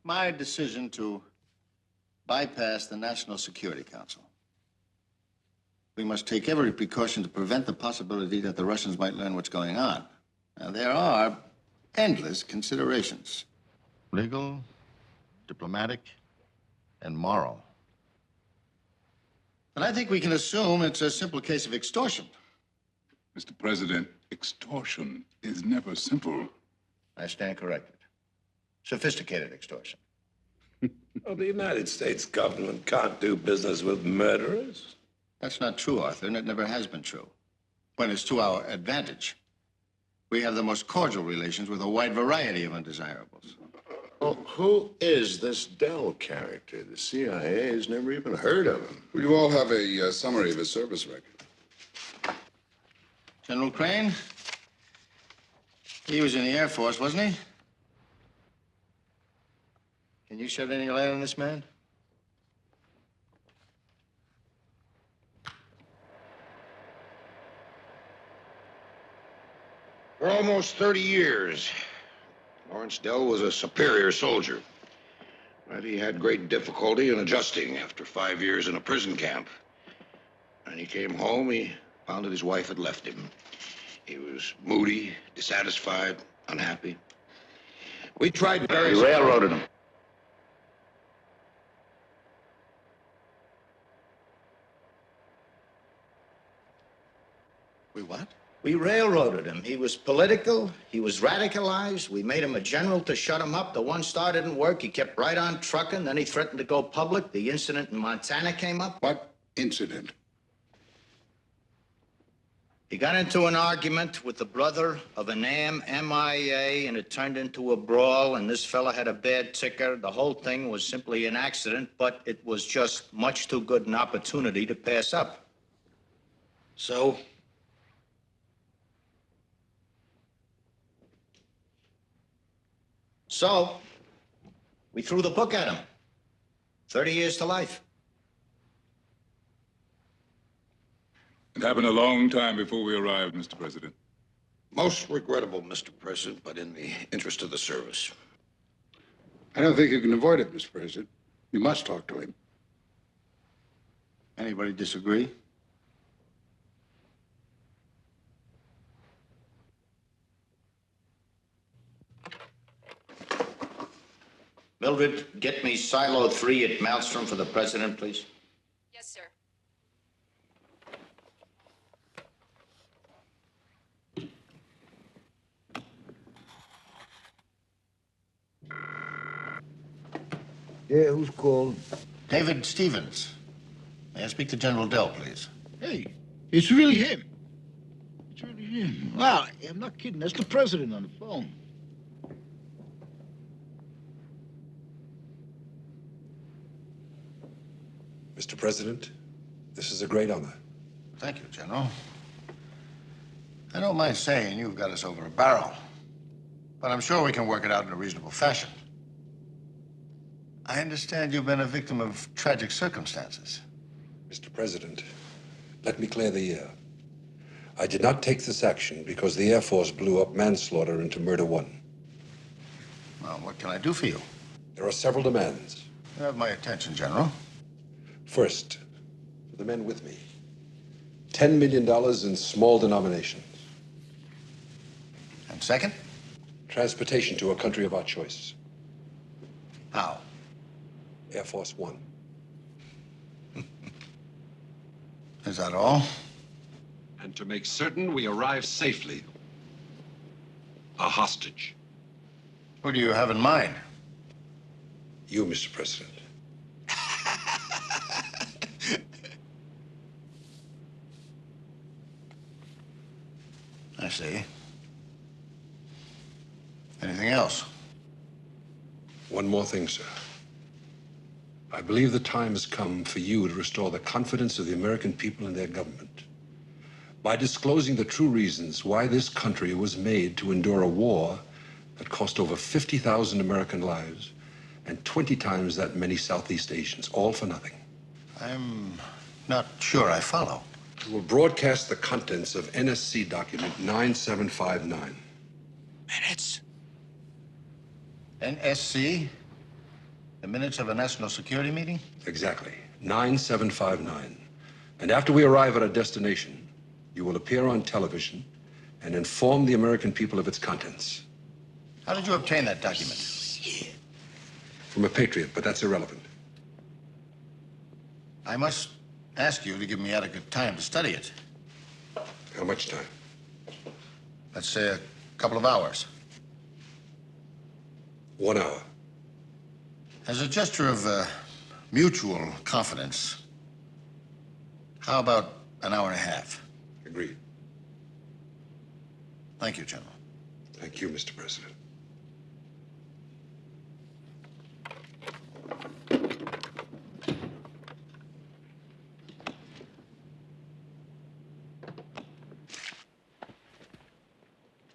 my decision to bypass the National Security Council. We must take every precaution to prevent the possibility that the Russians might learn what's going on. Now, there are endless considerations. Legal, diplomatic, and moral. And I think we can assume it's a simple case of extortion. Mr. President, extortion is never simple. I stand corrected. Sophisticated extortion. Well, the United States government can't do business with murderers. That's not true, Arthur, and it never has been true. When it's to our advantage. We have the most cordial relations with a wide variety of undesirables. Well, who is this Dell character? The CIA has never even heard of him. Well, you all have a summary of his service record. General Crane? He was in the Air Force, wasn't he? Can you shed any light on this man? For almost 30 years, Lawrence Dell was a superior soldier. But he had great difficulty in adjusting after 5 years in a prison camp. When he came home, he found that his wife had left him. He was moody, dissatisfied, unhappy. We tried various... You railroaded him. We what? We railroaded him. He was political. He was radicalized. We made him a general to shut him up. The one star didn't work. He kept right on trucking. Then he threatened to go public. The incident in Montana came up. What incident? He got into an argument with the brother of an MIA, and it turned into a brawl, and this fella had a bad ticker. The whole thing was simply an accident, but it was just much too good an opportunity to pass up. So... we threw the book at him. 30 years to life. It happened a long time before we arrived, Mr. President. Most regrettable, Mr. President, but in the interest of the service. I don't think you can avoid it, Mr. President. You must talk to him. Anybody disagree? Mildred, get me Silo 3 at Maelstrom for the president, please. Yes, sir. Yeah, who's called? David Stevens. May I speak to General Dell, please? Hey, it's really him. It's really him. Wow, I'm not kidding. That's the president on the phone. Mr. President, this is a great honor. Thank you, General. I don't mind saying you've got us over a barrel, but I'm sure we can work it out in a reasonable fashion. I understand you've been a victim of tragic circumstances. Mr. President, let me clear the air. I did not take this action because the Air Force blew up manslaughter into murder one. Well, what can I do for you? There are several demands. You have my attention, General. First, for the men with me, $10 million in small denominations. And second? Transportation to a country of our choice. How? Air Force One. Is that all? And to make certain we arrive safely, a hostage. Who do you have in mind? You, Mr. President. I see. Anything else? One more thing, sir. I believe the time has come for you to restore the confidence of the American people in their government by disclosing the true reasons why this country was made to endure a war that cost over 50,000 American lives and 20 times that many Southeast Asians, all for nothing. I'm not sure I follow. We will broadcast the contents of NSC document 9759. Minutes? NSC? The minutes of a national security meeting? Exactly. 9759. And after we arrive at our destination, you will appear on television and inform the American people of its contents. How did you obtain that document? From a patriot, but that's irrelevant. I must ask you to give me adequate time to study it. How much time? Let's say a couple of hours. 1 hour. As a gesture of mutual confidence, how about an hour and a half? Agreed. Thank you, General. Thank you, Mr. President.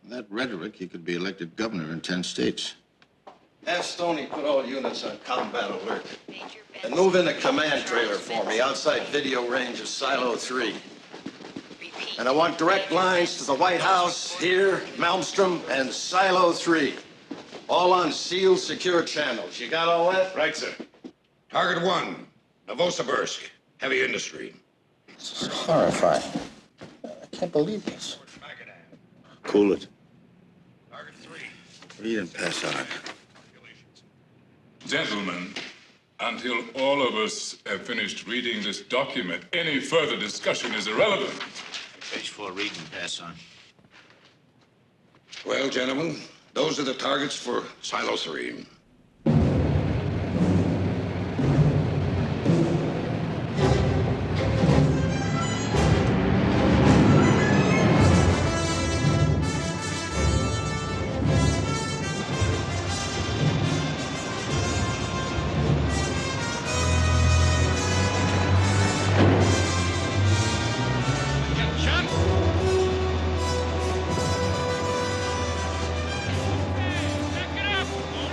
That rhetoric, he could be elected governor in 10 states. Have Stoney put all units on combat alert. And move in a command trailer for me outside video range of Silo 3. And I want direct lines to the White House, here, Malmstrom, and Silo 3. All on sealed, secure channels. You got all that? Right, sir. Target 1, Novosibirsk, heavy industry. This is horrifying. I can't believe this. Cool it. Read and pass on. Gentlemen, until all of us have finished reading this document, any further discussion is irrelevant. Page 4, read and pass on. Well, gentlemen, those are the targets for Silo 3.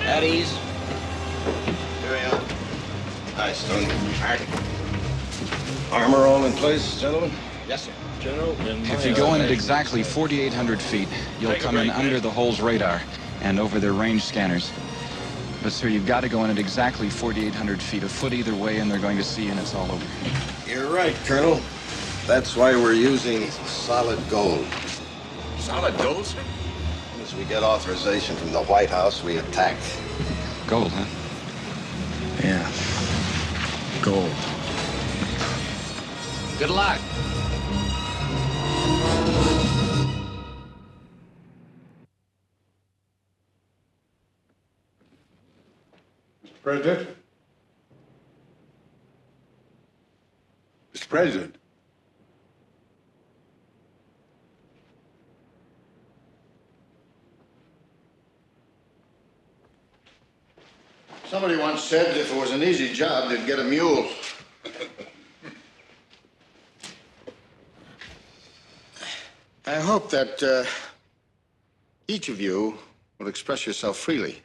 At ease. Here we are. Hi, Stone. Armor all in place, gentlemen? Yes, sir. General, If you go in at exactly 4,800 feet, you'll come in under the hull's radar and over their range scanners. But, sir, you've got to go in at exactly 4,800 feet. A foot either way, and they're going to see you, and it's all over. You're right, Colonel. That's why we're using solid gold. Solid gold, sir? As we get authorization from the White House, we attack. Gold, huh? Yeah. Gold. Good luck. Mr. President? Mr. President? Somebody once said if it was an easy job, they'd get a mule. I hope that each of you will express yourself freely.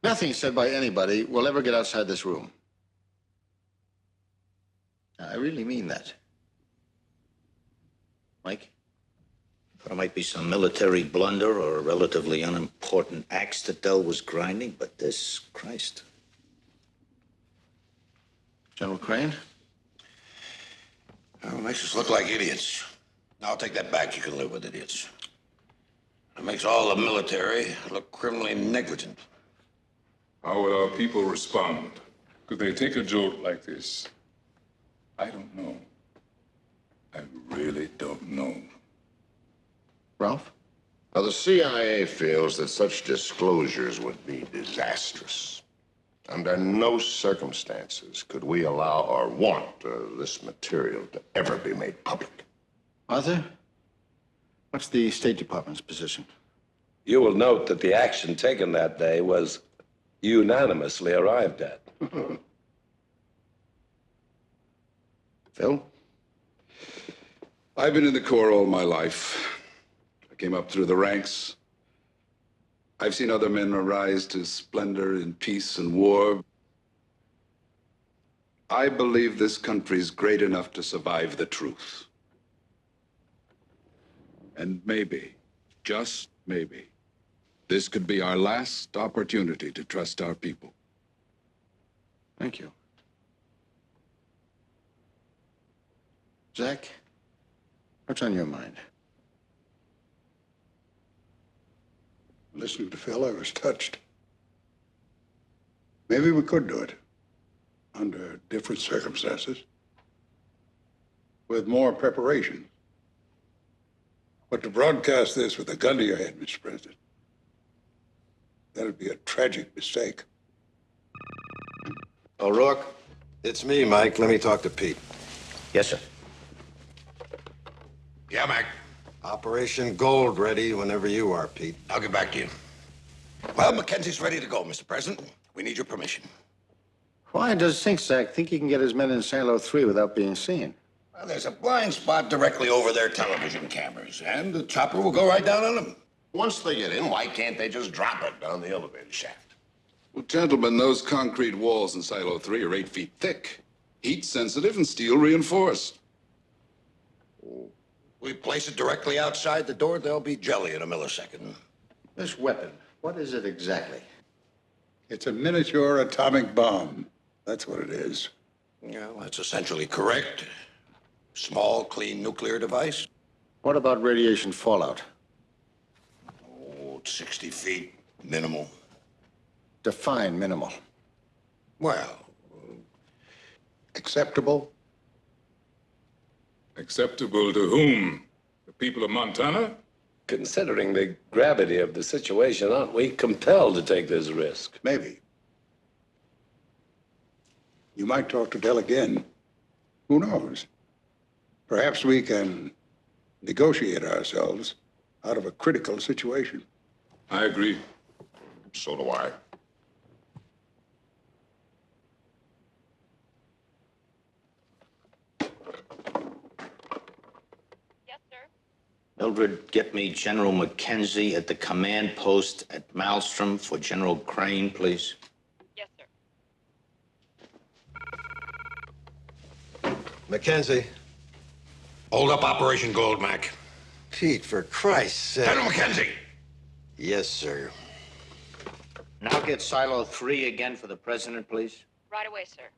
Nothing said by anybody will ever get outside this room. I really mean that. Mike? There might be some military blunder or a relatively unimportant axe that Dell was grinding, but this, Christ. General Crane? Oh, it makes us look like idiots. I'll take that back. You can live with idiots. It makes all the military look criminally negligent. How will our people respond? Could they take a jolt like this? I don't know. I really don't know. Ralph? Now, the CIA feels that such disclosures would be disastrous. Under no circumstances could we allow or want this material to ever be made public. Arthur? What's the State Department's position? You will note that the action taken that day was unanimously arrived at. Phil? I've been in the Corps all my life. I came up through the ranks. I've seen other men arise to splendor in peace and war. I believe this country's great enough to survive the truth. And maybe, just maybe, this could be our last opportunity to trust our people. Thank you. Zach, what's on your mind? Listening to Phil, I was touched. Maybe we could do it under different circumstances, with more preparation. But to broadcast this with a gun to your head, Mr. President, that'd be a tragic mistake. O'Rourke? It's me, Mike. Let me talk to Pete. Yes, sir. Yeah, Mac. Operation Gold ready whenever you are, Pete. I'll get back to you. Well, Mackenzie's ready to go, Mr. President. We need your permission. Why does Sinksack think he can get his men in Silo 3 without being seen? Well, there's a blind spot directly over their television cameras, and the chopper will go right down on them. Once they get in, why can't they just drop it down the elevator shaft? Well, gentlemen, those concrete walls in Silo 3 are 8 feet thick, heat sensitive and steel reinforced. We place it directly outside the door, there'll be jelly in a millisecond. This weapon, what is it exactly? It's a miniature atomic bomb. That's what it is. Yeah, well, that's essentially correct. Small, clean nuclear device. What about radiation fallout? Oh, 60 feet, minimal. Define minimal. Well, acceptable. Acceptable to whom? The people of Montana? Considering the gravity of the situation, aren't we compelled to take this risk? Maybe. You might talk to Dell again. Who knows? Perhaps we can negotiate ourselves out of a critical situation. I agree. So do I. Mildred, get me General Mackenzie at the command post at Maelstrom for General Crane, please. Yes, sir. Mackenzie. Hold up Operation Gold, Mac. Pete, for Christ's sake. General Mackenzie! Yes, sir. Now get Silo 3 again for the president, please. Right away, sir.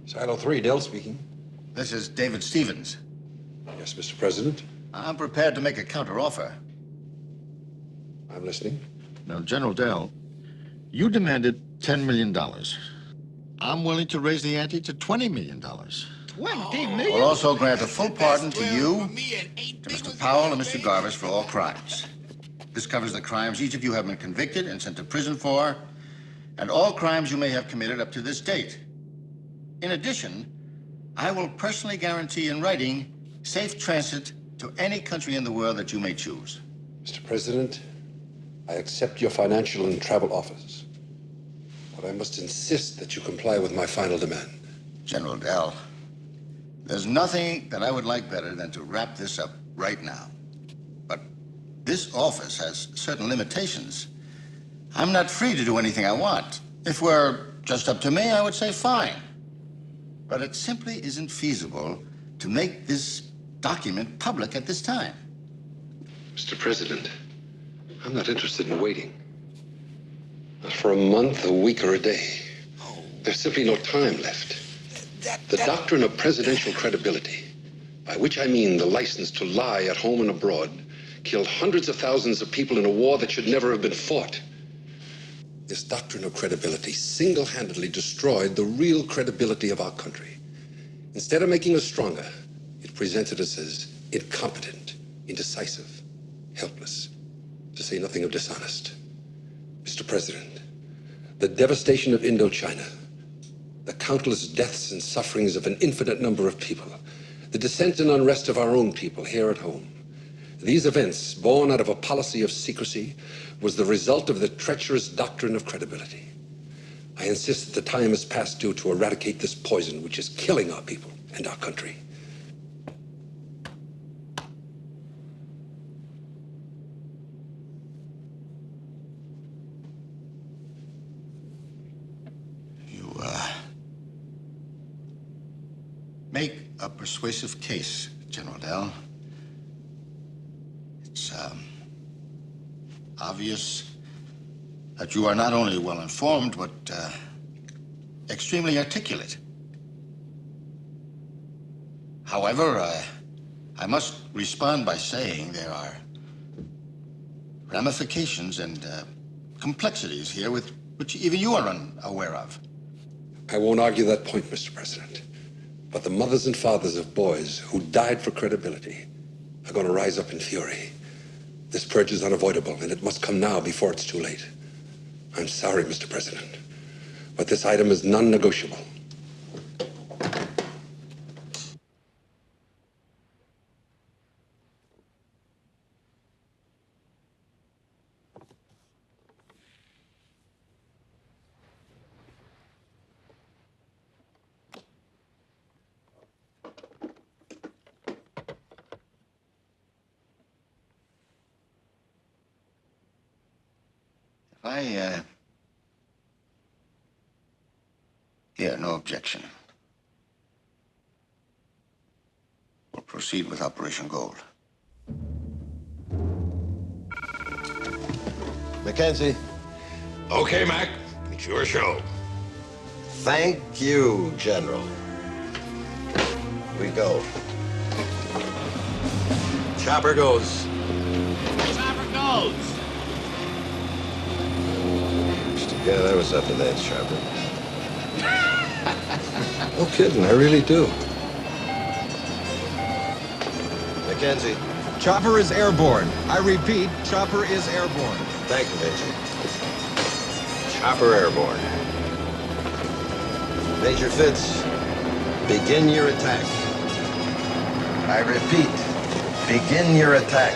Silo 3, Dell speaking. This is David Stevens. Yes, Mr. President. I'm prepared to make a counteroffer. I'm listening. Now, General Dell, you demanded $10 million. I'm willing to raise the ante to $20 million. 20 million? We'll also grant a full pardon to you, to Mr. Powell, and Mr. Garvis for all crimes. This covers the crimes each of you have been convicted and sent to prison for, and all crimes you may have committed up to this date. In addition, I will personally guarantee in writing safe transit to any country in the world that you may choose. Mr. President, I accept your financial and travel offers, but I must insist that you comply with my final demand. General Dell, there's nothing that I would like better than to wrap this up right now. But this office has certain limitations. I'm not free to do anything I want. If we're just up to me, I would say fine. But it simply isn't feasible to make this document public at this time. Mr. President, I'm not interested in waiting. Not for a month, a week, or a day. There's simply no time left. The doctrine of presidential credibility, by which I mean the license to lie at home and abroad, killed hundreds of thousands of people in a war that should never have been fought. This doctrine of credibility single-handedly destroyed the real credibility of our country. Instead of making us stronger, it presented us as incompetent, indecisive, helpless, to say nothing of dishonest. Mr. President, the devastation of Indochina, the countless deaths and sufferings of an infinite number of people, the dissent and unrest of our own people here at home, these events, born out of a policy of secrecy, was the result of the treacherous doctrine of credibility. I insist that the time is past due to eradicate this poison which is killing our people and our country. You, make a persuasive case, General Dell. It's, obvious that you are not only well-informed, but, extremely articulate. However, I must respond by saying there are ramifications and, complexities here with which even you are unaware of. I won't argue that point, Mr. President. But the mothers and fathers of boys who died for credibility are going to rise up in fury. This purge is unavoidable, and it must come now before it's too late. I'm sorry, Mr. President, but this item is non-negotiable. I hear no objection. We'll proceed with Operation Gold. Mackenzie. Okay, Mac. It's your show. Thank you, General. We go. Chopper goes. Chopper goes. Yeah, that was up to that, Chopper. No kidding, I really do. Mackenzie. Chopper is airborne. I repeat, chopper is airborne. Thank you, Major. Chopper airborne. Major Fitz, begin your attack. I repeat, begin your attack.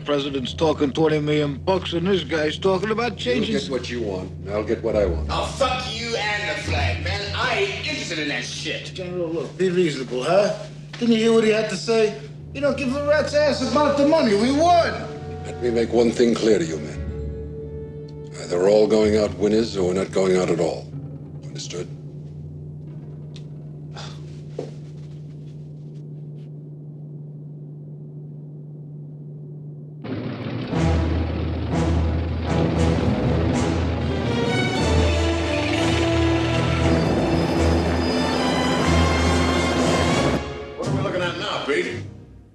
President's talking 20 million bucks, and this guy's talking about changing. You'll get what you want, and I'll get what I want. Oh, fuck you and the flag, man. I ain't interested in that shit. General, look, be reasonable, huh? Didn't you hear what he had to say? You don't give a rat's ass about the money. We won. Let me make one thing clear to you, men. Either we're all going out winners, or we're not going out at all. Understood?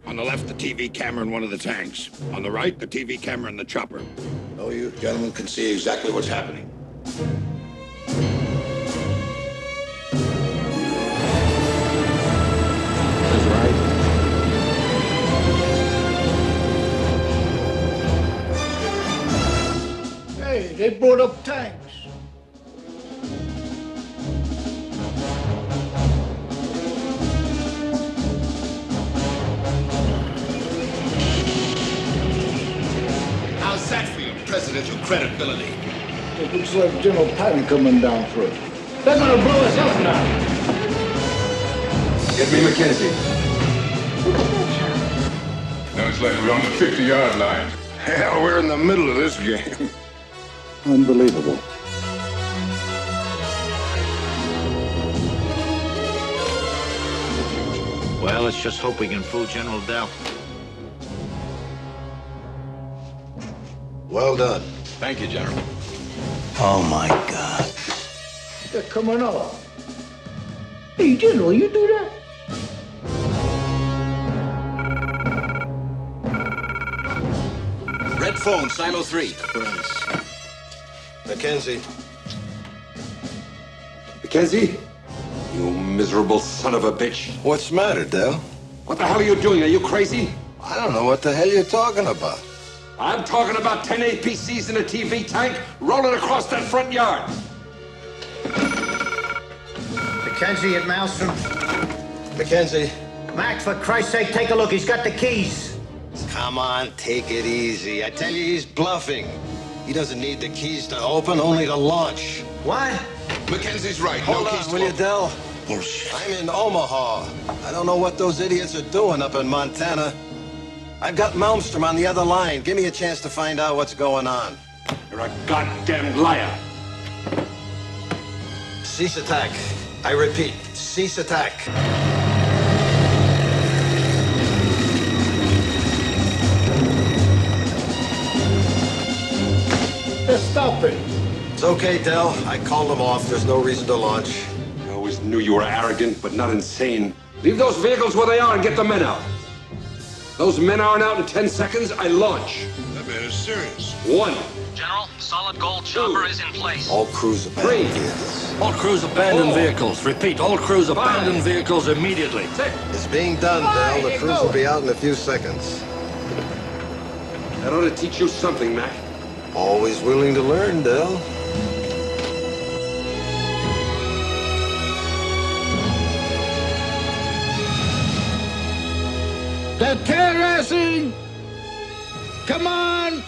On the left, the TV camera in one of the tanks. On the right, the TV camera in the chopper. Oh, you gentlemen can see exactly what's happening. That's right. Hey, they brought up tanks. How's that for your presidential credibility? It looks like General Patton coming down for it. They're gonna blow us up now. Get me Mackenzie. Now it's like we're on the 50-yard line. Hell, we're in the middle of this game. Unbelievable. Well, let's just hope we can fool General Dell. Well done. Thank you, General. Oh, my God. They're coming up. Hey, General, you do that? Red phone, Silo 3. Mackenzie. Mackenzie? You miserable son of a bitch. What's the matter, Dell? What the hell are you doing? Are you crazy? I don't know what the hell you're talking about. I'm talking about 10 APCs in a TV tank rolling across that front yard. Mackenzie at Maelstrom. Mackenzie. Mac, for Christ's sake, take a look. He's got the keys. Come on, take it easy. I tell you, he's bluffing. He doesn't need the keys to open, only to launch. What? Mackenzie's right. Hold on, will you, Dell? Bullshit. I'm in Omaha. I don't know what those idiots are doing up in Montana. I've got Malmstrom on the other line. Give me a chance to find out what's going on. You're a goddamn liar. Cease attack. I repeat, cease attack. They're stopping. It's okay, Dell. I called them off. There's no reason to launch. I always knew you were arrogant, but not insane. Leave those vehicles where they are and get the men out. Those men aren't out in 10 seconds, I launch. That man is serious. 1. General, solid gold chopper is in place. All crews abandon vehicles. All crews abandon vehicles. Repeat, all crews abandon vehicles immediately. It's being done, Dell. The crews will be out in a few seconds. That ought to teach you something, Mac. Always willing to learn, Dell. Come on!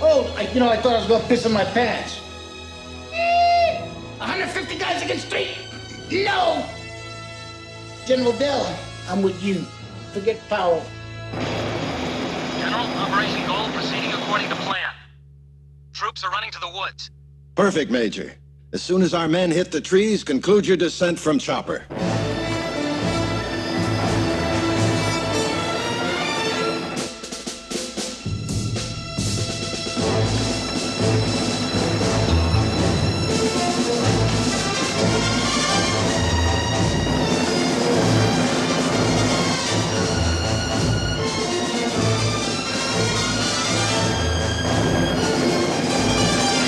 Oh, I thought I was gonna piss in my pants. 150 guys against 3. No! General Dell, I'm with you. Forget Powell. General, Operation Gold proceeding according to plan. Troops are running to the woods. Perfect, Major. As soon as our men hit the trees, conclude your descent from chopper.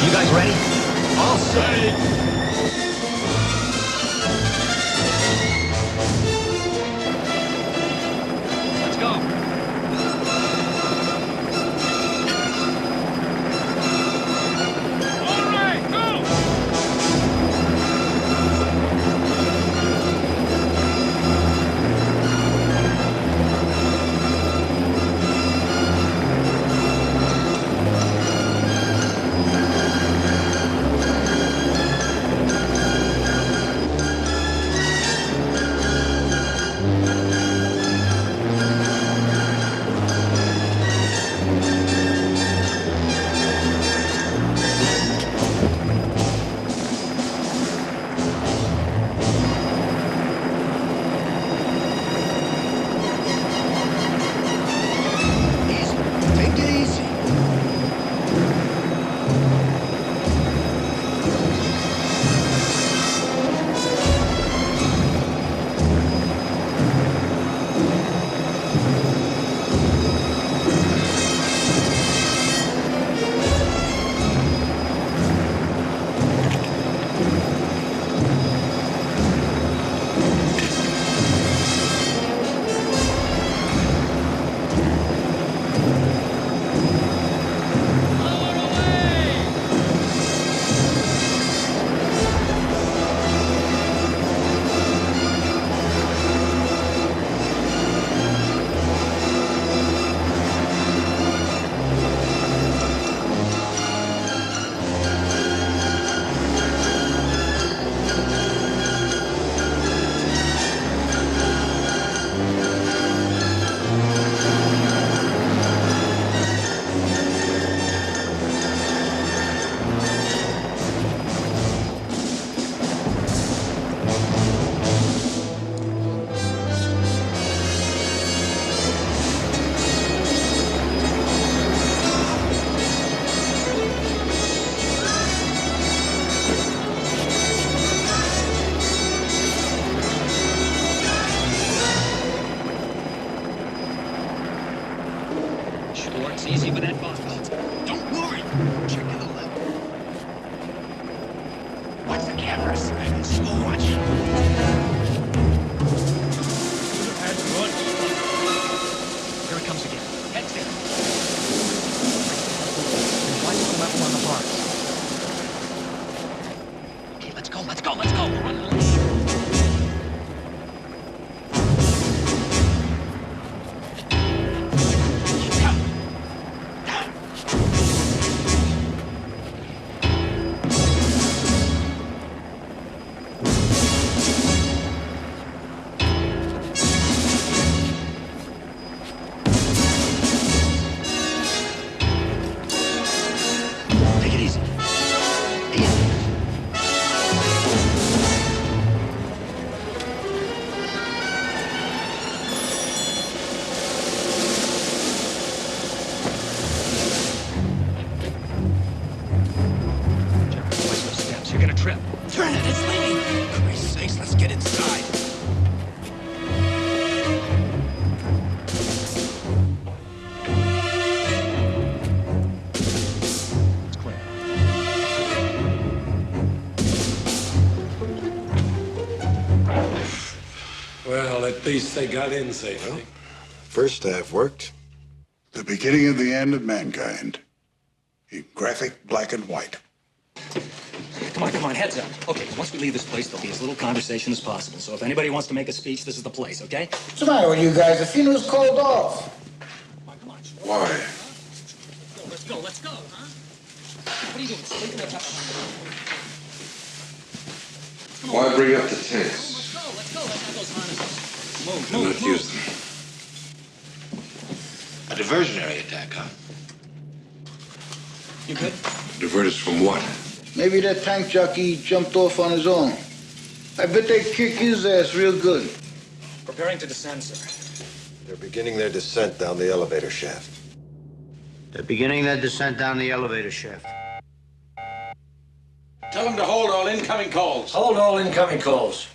You guys ready? All set. Let's go. All right, go! Take it easy. Sure, it's easy with that box. Don't worry. Check to the left. Watch the cameras. Slow watch. Here it comes again. Heads there. Watch the level on the bars. Okay, let's go, let's go, let's go. We're running late. Take it easy. Watch those steps, you're gonna trip. Turn it, it's leaning. Christ's sakes, let's get inside. It's clear. Well, at least they got in safely. First half worked. The beginning of the end of mankind. In graphic black and white. Come on, heads up. Okay, once we leave this place, there'll be as little conversation as possible. So if anybody wants to make a speech, this is the place, okay? What's the matter with you guys? The funeral's called off. Come on. Why? Let's go, huh? What are you doing, sleeping on top of Why bring up the tanks? Let's go, let's have those harnesses. Move, Do not use them. A diversionary attack, huh? You good? Divert us from what? Maybe that tank jockey jumped off on his own. I bet they kick his ass real good. Preparing to descend, sir. They're beginning their descent down the elevator shaft. They're beginning their descent down the elevator shaft. Tell them to hold all incoming calls. Hold all incoming calls.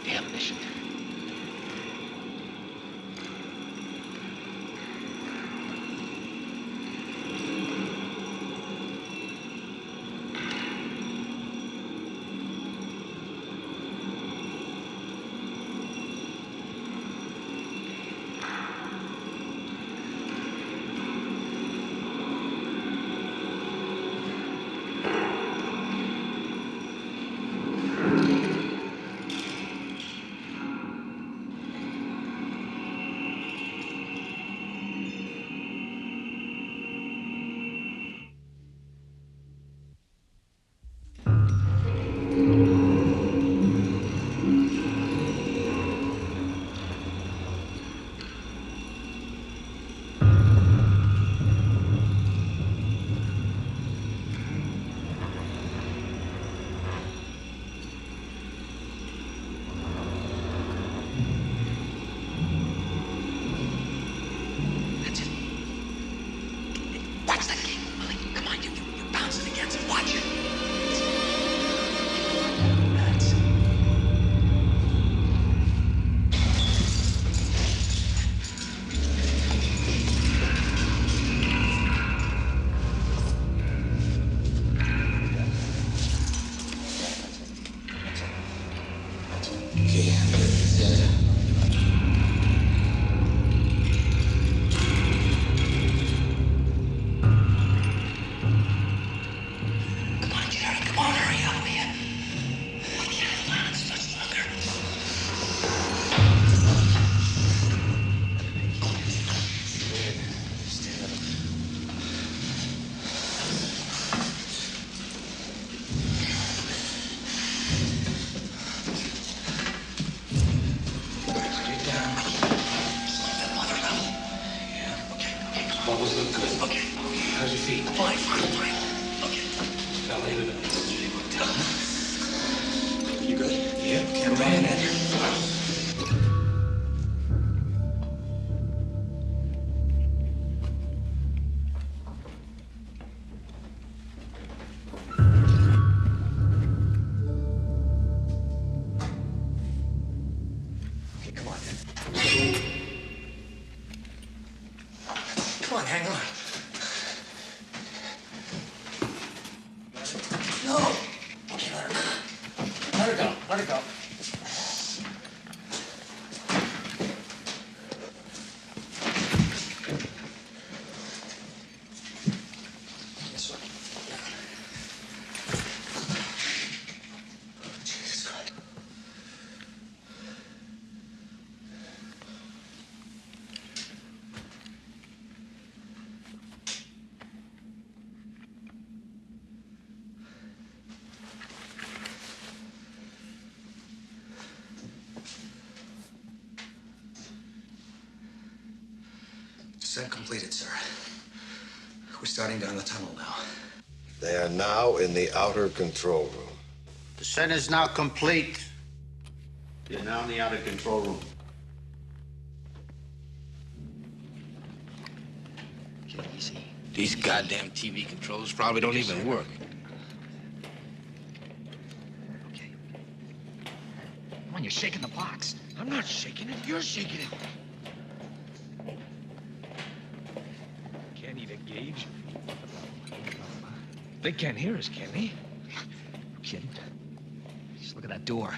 Damn mission. Bubbles look good. Okay. How's your feet? Fine. Okay. Now lay it down. You good? Yeah. Cameraman in. Come on, hang on. No. Okay, let her go. Let her go. Let her go. This way. Jesus Christ. Descent completed, sir. We're starting down the tunnel now. They are now in the outer control room. Descent is now complete. You're now in the outer control room. Get easy. These goddamn TV controls probably don't even work. Okay. Come on, you're shaking the box. I'm not shaking it. You're shaking it. Can't even gauge. They can't hear us, can they? You kidding? Just look at that door.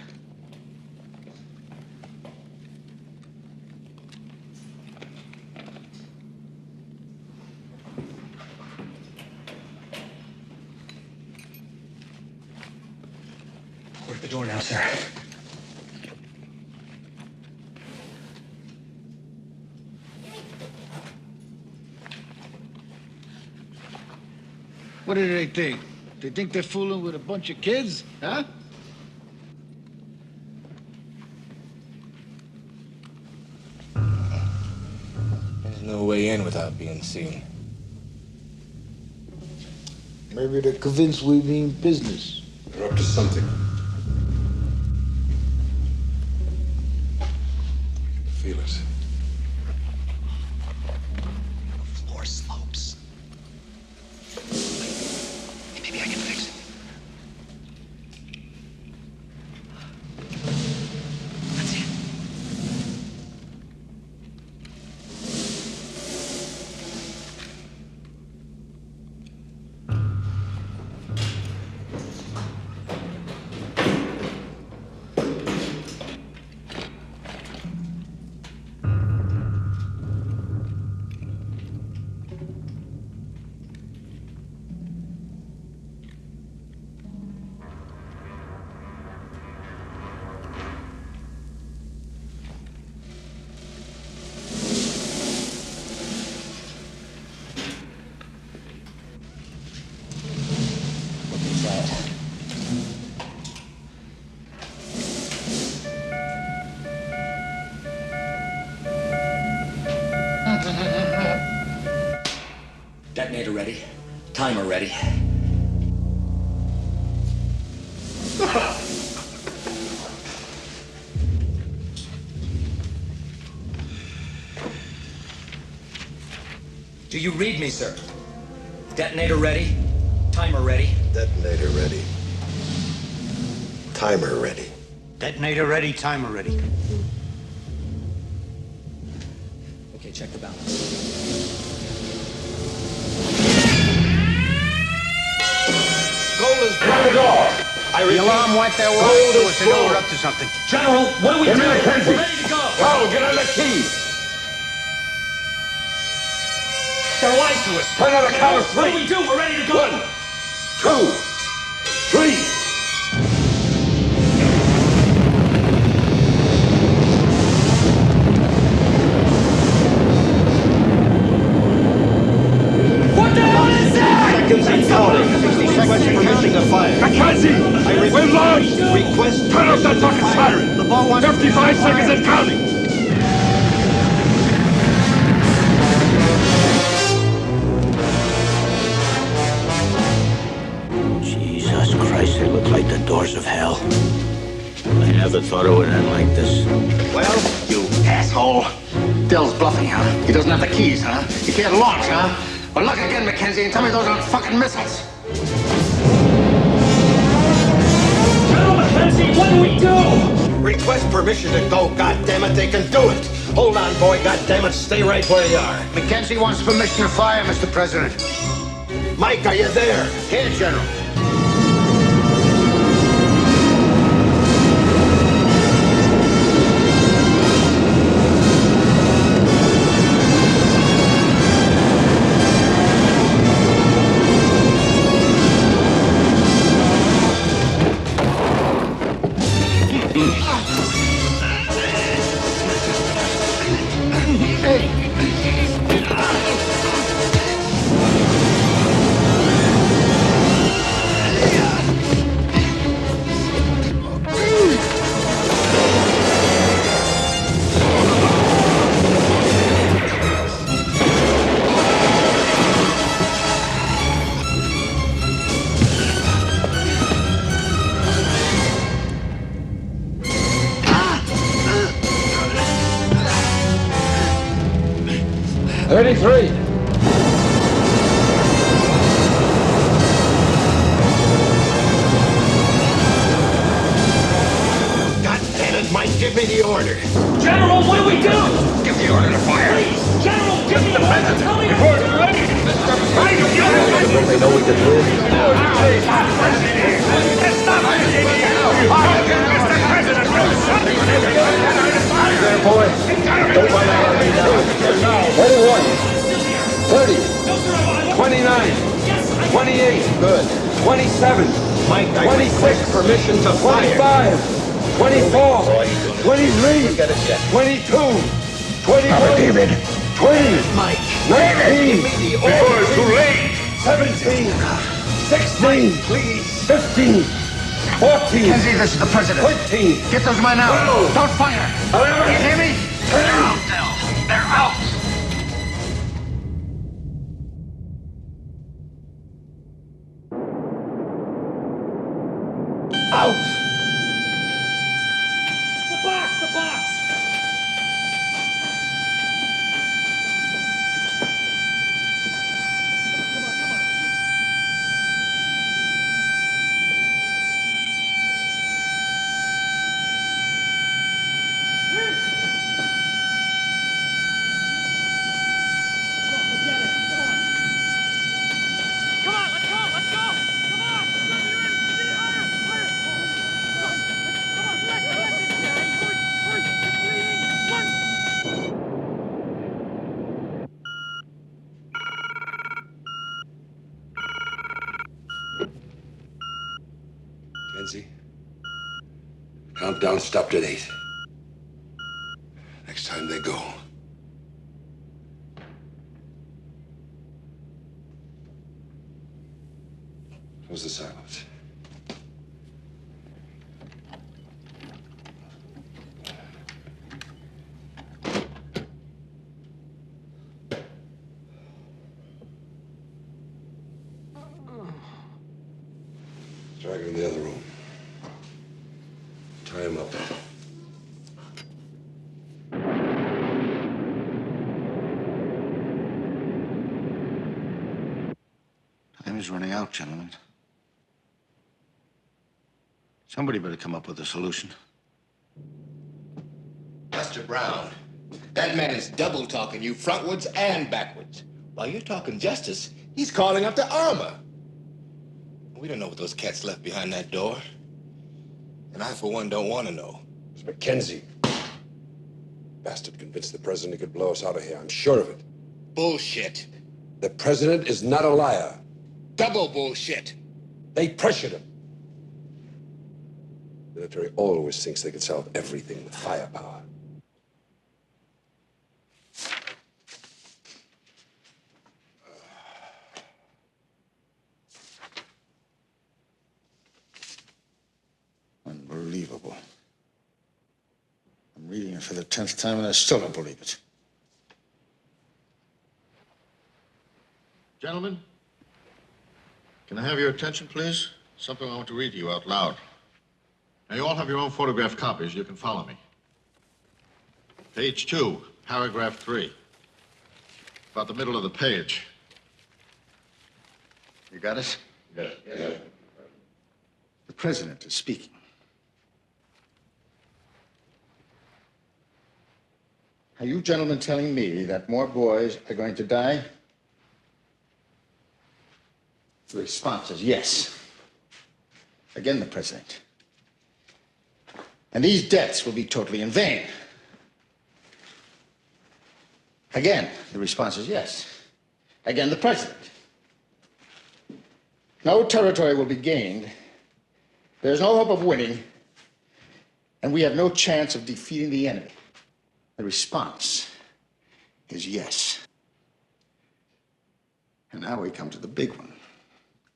sir. What do they think? They think they're fooling with a bunch of kids, huh? There's no way in without being seen. Maybe they're convinced we mean business. They're up to something. Feel it. Floor slopes. Maybe I can fix it. That's it. Detonator ready. Timer ready. Do you read me, sir? Detonator ready. Timer ready. Detonator ready. Timer ready. Detonator ready. Timer ready. Okay, check the balance. Gold is by the door. I repeat, The alarm went their way. Gold is So we know full. we're up to something. General, what do we do? We're ready to go. Carl, get on the key. They're lying to us. Turn on the count of What three. do we do? We're ready to go. 1, 2, 3. What the hell is that? Seconds and counting. 60 seconds permission to fire. Mackenzie! We're launched! Request Turn off that fucking siren! The ball wants 55 seconds and counting! Jesus Christ, they look like the doors of hell. I never thought it would end like this. Well, you asshole. Dill's bluffing, huh? He doesn't have the keys, huh? He can't launch, huh? Well, look again, Mackenzie, and tell me those aren't fucking missiles. General Mackenzie, what do we do? Request permission to go, goddammit, they can do it. Hold on, boy, goddammit, stay right where you are. Mackenzie wants permission to fire, Mr. President. Mike, are you there? Here, General. Give me the order. General, what do we do? Give the order to fire. Please, General, give me the order. Tell me what to do. They know we can win. There, boy. Don't run out on me now. 21, 30, 29, 28, good, 27, Mike, 26. permission to 25. 24. 23. 22. 21. David. 20. Mike. 19. Before it's too late. 17. 16. Please. 15. 14. Kenzie, this is the president. 13. Get those men out. 12. Don't fire. 11. You hear me? 10. They're out, Del. They're out. Out. The box! The box! Come on, let's go! Let's go! Come on! Let me ready! Get it higher! Higher! Come on, let this guy! Hurry! Hurry! It's bleeding! Run! Kenzie, countdown stopped at 8. Next time they go. Close the silos. Drag him in the other room. Tie him up. Time is running out, gentlemen. Somebody better come up with a solution. Mr. Brown, that man is double talking you frontwards and backwards. While you're talking justice, he's calling up the armor. We don't know what those cats left behind that door. And I, for one, don't want to know. It's Mackenzie. Bastard convinced the president he could blow us out of here. I'm sure of it. Bullshit. The president is not a liar. Double bullshit. They pressured him. The military always thinks they can solve everything with firepower. Unbelievable. I'm reading it for the 10th time and I still don't believe it. Gentlemen, can I have your attention, please? Something I want to read to you out loud. Now, you all have your own photograph copies. You can follow me. Page 2, paragraph 3. About the middle of the page. You got it? Yes. Yes. The president is speaking. Are you gentlemen telling me that more boys are going to die? The response is yes. Again, the president. And these deaths will be totally in vain. Again, the response is yes. Again, the president. No territory will be gained. There's no hope of winning. And we have no chance of defeating the enemy. The response is yes. And now we come to the big one.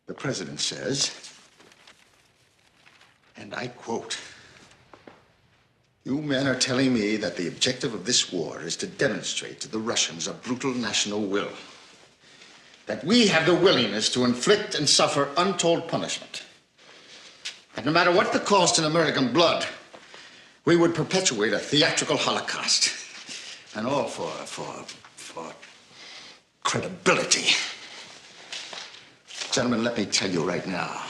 The president says, and I quote, "You men are telling me that the objective of this war is to demonstrate to the Russians a brutal national will. That we have the willingness to inflict and suffer untold punishment. That no matter what the cost in American blood, we would perpetuate a theatrical Holocaust. And all for credibility. Gentlemen, let me tell you right now,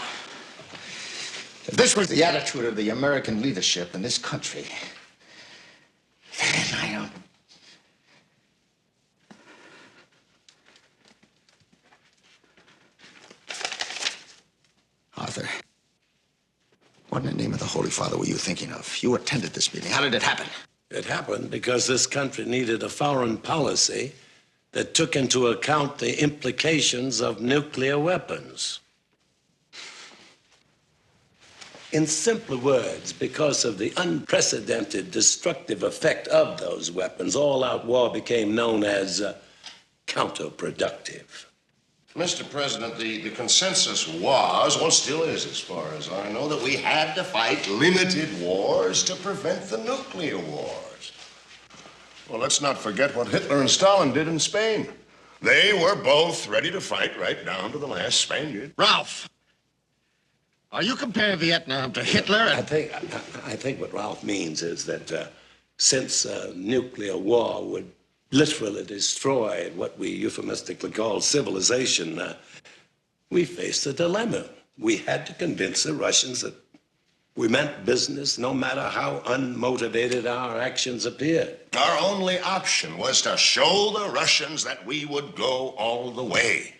if this was the attitude of the American leadership in this country, then I don't... Arthur, what in the name of the Holy Father were you thinking of? You attended this meeting. How did it happen? It happened because this country needed a foreign policy that took into account the implications of nuclear weapons. In simpler words, because of the unprecedented destructive effect of those weapons, all-out war became known as counterproductive. Mr. President, the consensus was, well, still is as far as I know, that we had to fight limited wars to prevent the nuclear wars. Well, let's not forget what Hitler and Stalin did in Spain. They were both ready to fight right down to the last Spaniard. Ralph, are you comparing Vietnam to Hitler? I think what Ralph means is that since nuclear war would literally destroy what we euphemistically call civilization, we faced a dilemma. We had to convince the Russians that we meant business no matter how unmotivated our actions appeared. Our only option was to show the Russians that we would go all the way.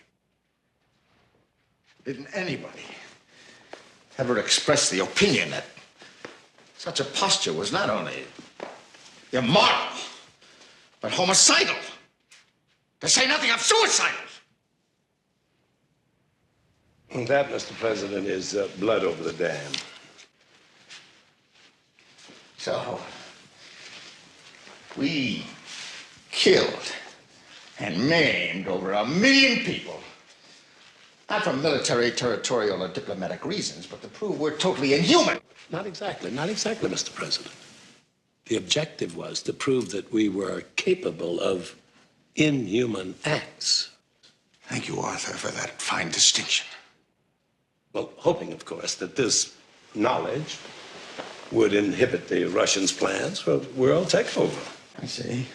Didn't anybody ever express the opinion that such a posture was not only immoral, but homicidal, to say nothing of suicidal? And that, Mr. President, is blood over the dam. So, we killed and maimed over 1 million people. Not for military, territorial, or diplomatic reasons, but to prove we're totally inhuman. Not exactly, Mr. President. The objective was to prove that we were capable of inhuman acts. Thank you, Arthur, for that fine distinction. Well, hoping, of course, that this knowledge would inhibit the Russians' plans for world takeover. I see.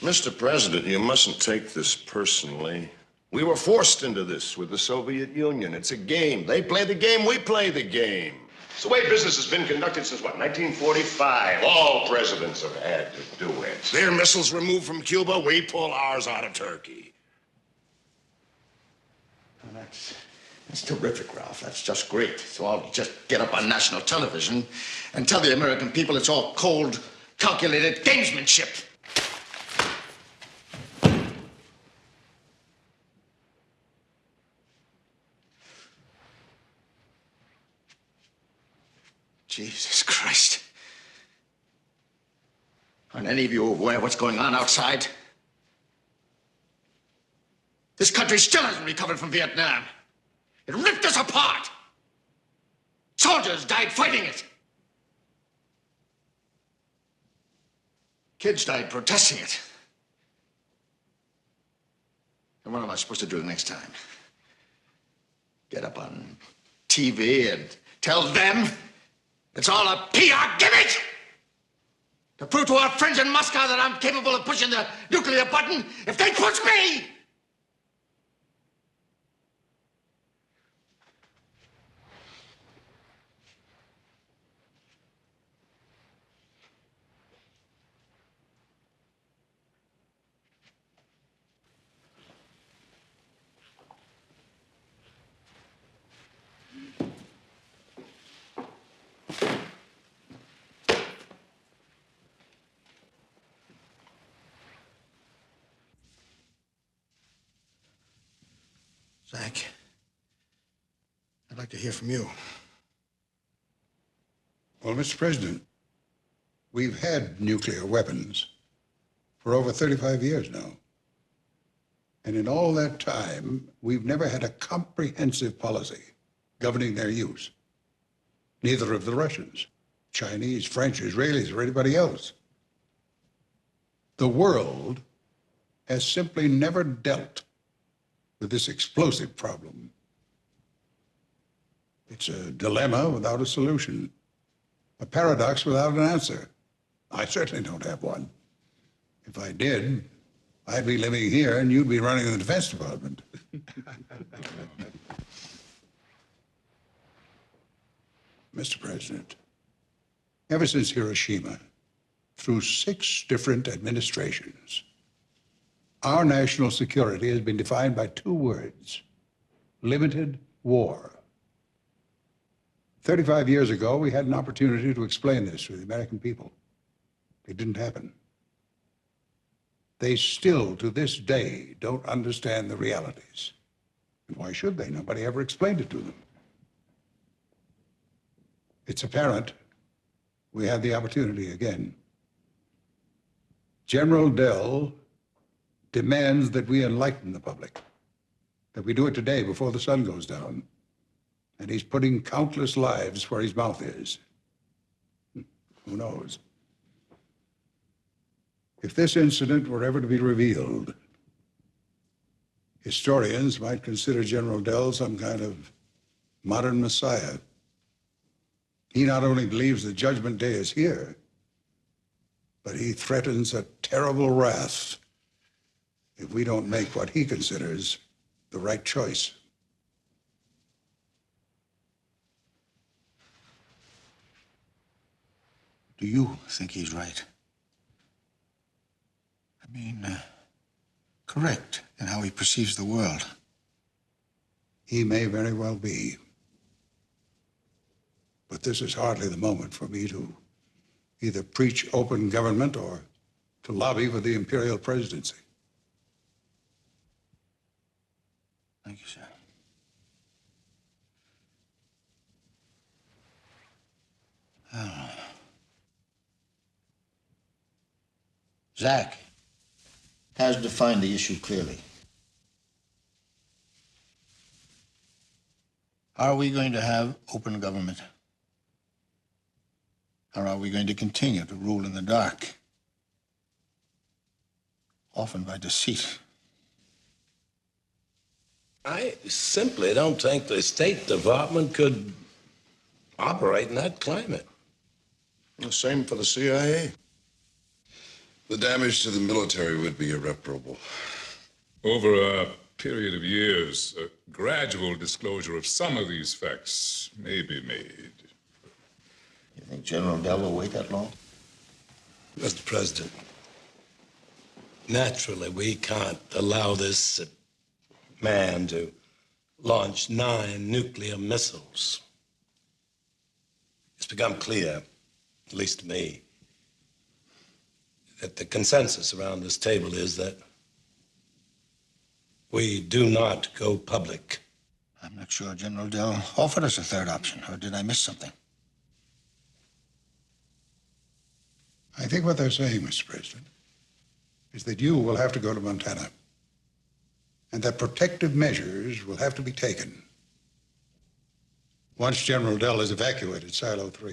Mr. President, you mustn't take this personally. We were forced into this with the Soviet Union. It's a game. They play the game, we play the game. It's the way business has been conducted since, what, 1945? All presidents have had to do it. Their missiles removed from Cuba, we pull ours out of Turkey. Well, that's terrific, Ralph. That's just great. So I'll just get up on national television and tell the American people it's all cold, calculated gamesmanship. Jesus Christ. Aren't any of you aware of what's going on outside? This country still hasn't recovered from Vietnam. It ripped us apart. Soldiers died fighting it. Kids died protesting it. And what am I supposed to do next time? Get up on TV and tell them it's all a PR gimmick? To prove to our friends in Moscow that I'm capable of pushing the nuclear button if they push me? Zach, I'd like to hear from you. Well, Mr. President, we've had nuclear weapons for over 35 years now. And in all that time, we've never had a comprehensive policy governing their use. Neither of the Russians, Chinese, French, Israelis, or anybody else. The world has simply never dealt with this explosive problem. It's a dilemma without a solution, a paradox without an answer. I certainly don't have one. If I did, I'd be living here and you'd be running the Defense Department. Mr. President, ever since Hiroshima, through 6 different administrations, our national security has been defined by 2 words: limited war. 35 years ago, we had an opportunity to explain this to the American people. It didn't happen. They still, to this day, don't understand the realities. And why should they? Nobody ever explained it to them. It's apparent we have the opportunity again. General Dell demands that we enlighten the public, that we do it today before the sun goes down. And he's putting countless lives where his mouth is. Who knows? If this incident were ever to be revealed, historians might consider General Dell some kind of modern messiah. He not only believes the judgment day is here, but he threatens a terrible wrath if we don't make what he considers the right choice. Do you think he's right? I mean, correct in how he perceives the world. He may very well be. But this is hardly the moment for me to either preach open government or to lobby for the imperial presidency. Thank you, sir. Zach has defined the issue clearly. Are we going to have open government? Or are we going to continue to rule in the dark? Often by deceit. I simply don't think the State Department could operate in that climate. The same for the CIA. The damage to the military would be irreparable. Over a period of years, a gradual disclosure of some of these facts may be made. You think General Dell will wait that long? Mr. President, naturally, we can't allow this man to launch 9 nuclear missiles. It's become clear, at least to me, that the consensus around this table is that we do not go public. I'm not sure General Dell offered us a third option, or did I miss something? I think what they're saying, Mr. President, is that you will have to go to Montana, and that protective measures will have to be taken once General Dell has evacuated Silo 3.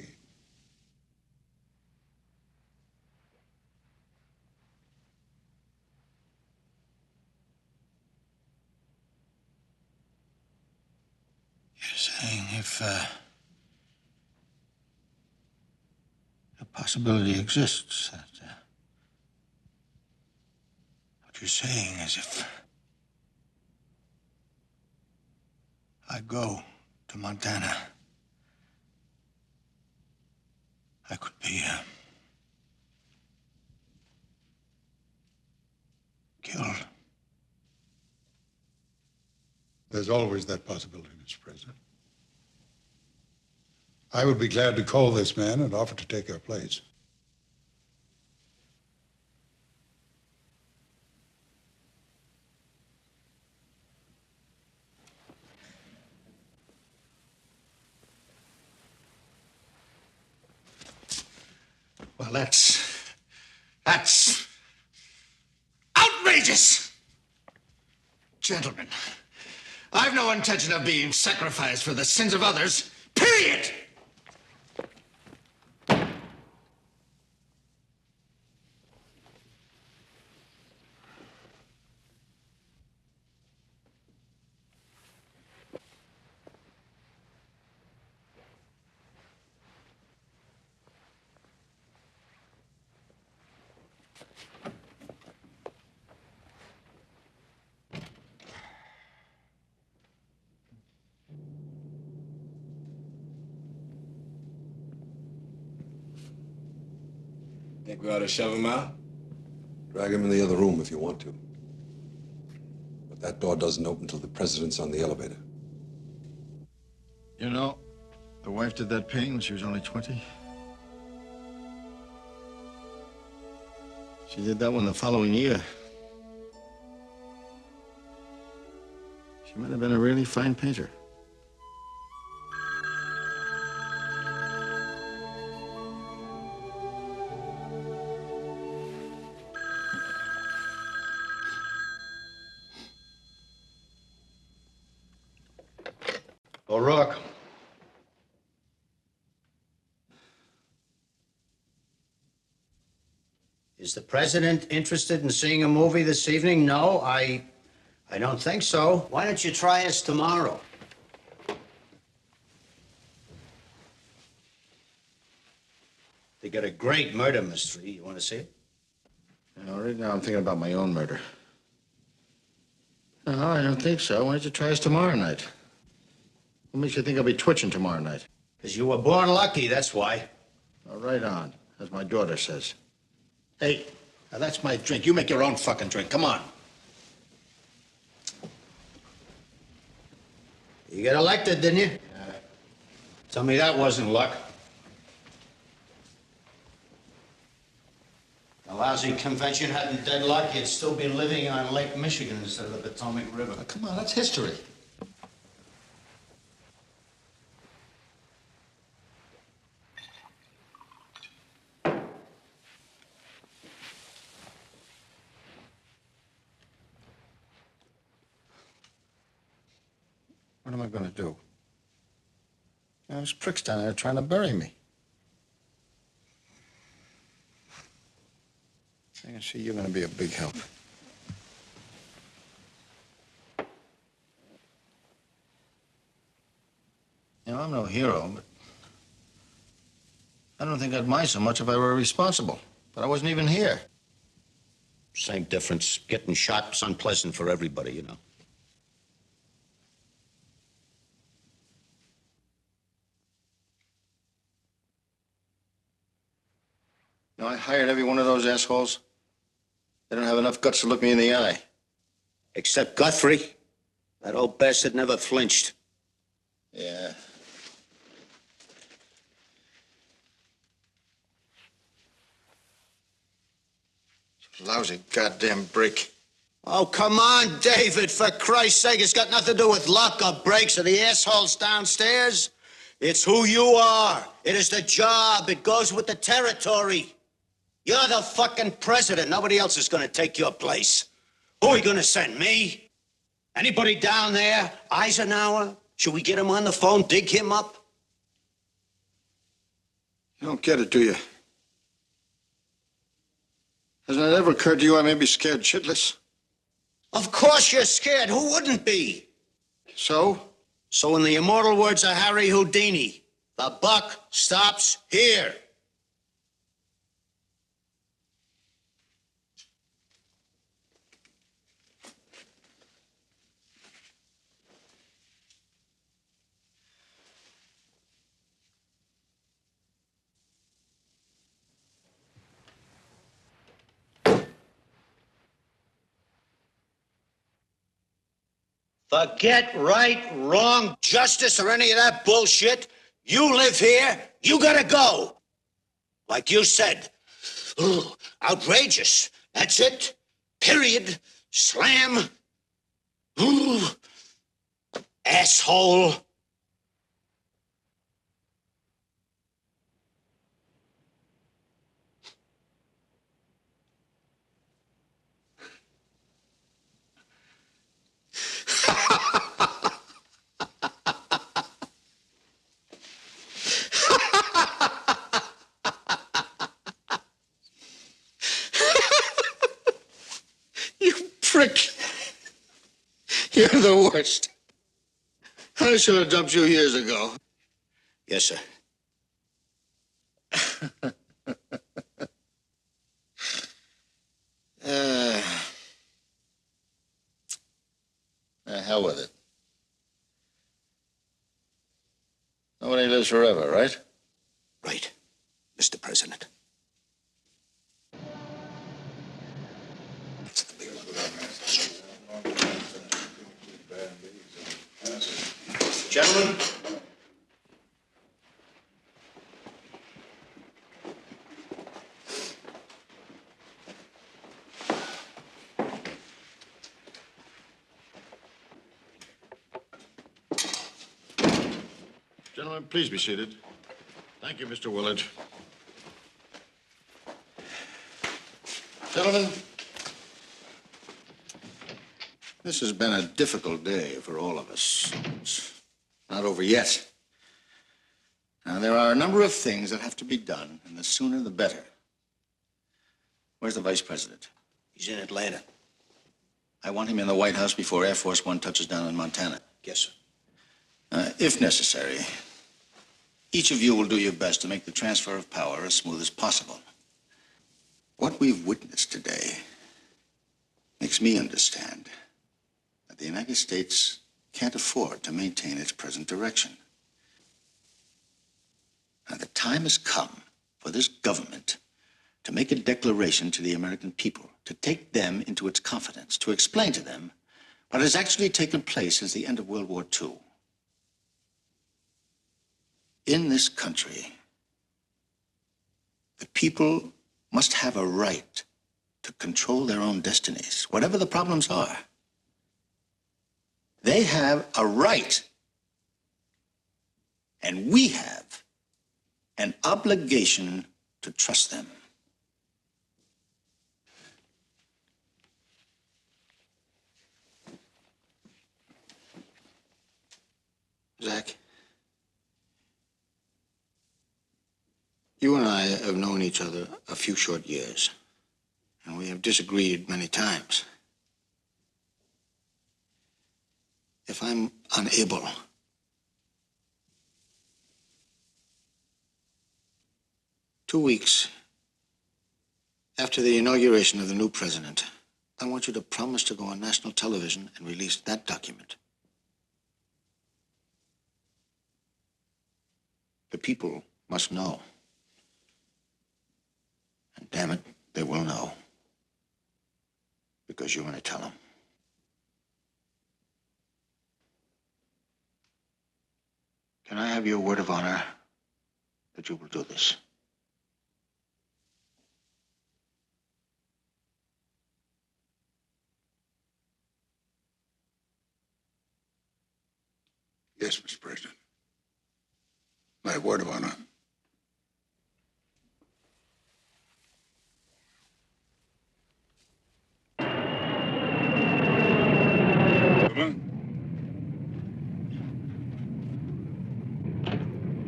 You're saying if a possibility exists, that what you're saying is if I go to Montana, I could be killed. There's always that possibility, Mr. President. I would be glad to call this man and offer to take your place. Well, that's outrageous! Gentlemen, I've no intention of being sacrificed for the sins of others, period! Think we ought to shove him out? Drag him in the other room if you want to. But that door doesn't open till the president's on the elevator. You know, the wife did that painting when she was only 20. She did that one the following year. She might have been a really fine painter. Is the president interested in seeing a movie this evening? No, I don't think so. Why don't you try us tomorrow? They got a great murder mystery. You want to see it? No, right now I'm thinking about my own murder. No, I don't think so. Why don't you try us tomorrow night? What makes you think I'll be twitching tomorrow night? Because you were born lucky, that's why. Well, right on, as my daughter says. Hey, now that's my drink. You make your own fucking drink. Come on. You got elected, didn't you? Tell me that wasn't luck. The lousy convention hadn't deadlocked, you'd still be living on Lake Michigan instead of the Potomac River. Oh, come on, that's history. What am I going to do? There's pricks down there trying to bury me. I can see you're going to be a big help. You know, I'm no hero, but I don't think I'd mind so much if I were responsible. But I wasn't even here. Same difference. Getting shot's unpleasant for everybody, you know. You know, I hired every one of those assholes. They don't have enough guts to look me in the eye. Except Guthrie. That old bastard never flinched. Yeah. Lousy goddamn break. Oh, come on, David, for Christ's sake. It's got nothing to do with luck or breaks or the assholes downstairs. It's who you are. It is the job. It goes with the territory. You're the fucking president. Nobody else is gonna take your place. Who are you gonna send, me? Anybody down there? Eisenhower? Should we get him on the phone, dig him up? You don't get it, do you? Hasn't it ever occurred to you I may be scared shitless? Of course you're scared. Who wouldn't be? So? So in the immortal words of Harry Houdini, the buck stops here. Forget right, wrong, justice, or any of that bullshit. You live here, you gotta go. Like you said. Ooh, outrageous. That's it. Period. Slam. Ooh. Asshole. Prick. You're the worst. I should have dumped you years ago. Yes, sir. Hell with it. Nobody lives forever, right? Right, Mr. President. Gentlemen. Gentlemen, please be seated. Thank you, Mr. Willard. Gentlemen, this has been a difficult day for all of us. It's not over yet. Now, there are a number of things that have to be done, and the sooner the better. Where's the Vice President? He's in Atlanta. I want him in the White House before Air Force One touches down in Montana. Yes, sir. If necessary, each of you will do your best to make the transfer of power as smooth as possible. What we've witnessed today makes me understand that the United States can't afford to maintain its present direction. Now, the time has come for this government to make a declaration to the American people, to take them into its confidence, to explain to them what has actually taken place since the end of World War II. In this country, the people must have a right to control their own destinies, whatever the problems are. They have a right, and we have an obligation to trust them. Zach, you and I have known each other a few short years, and we have disagreed many times. If I'm unable two weeks after the inauguration of the new president, I want you to promise to go on national television and release that document. The people must know. And damn it, they will know. Because you're going to tell them. Can I have your word of honor that you will do this? Yes, Mr. President. My word of honor.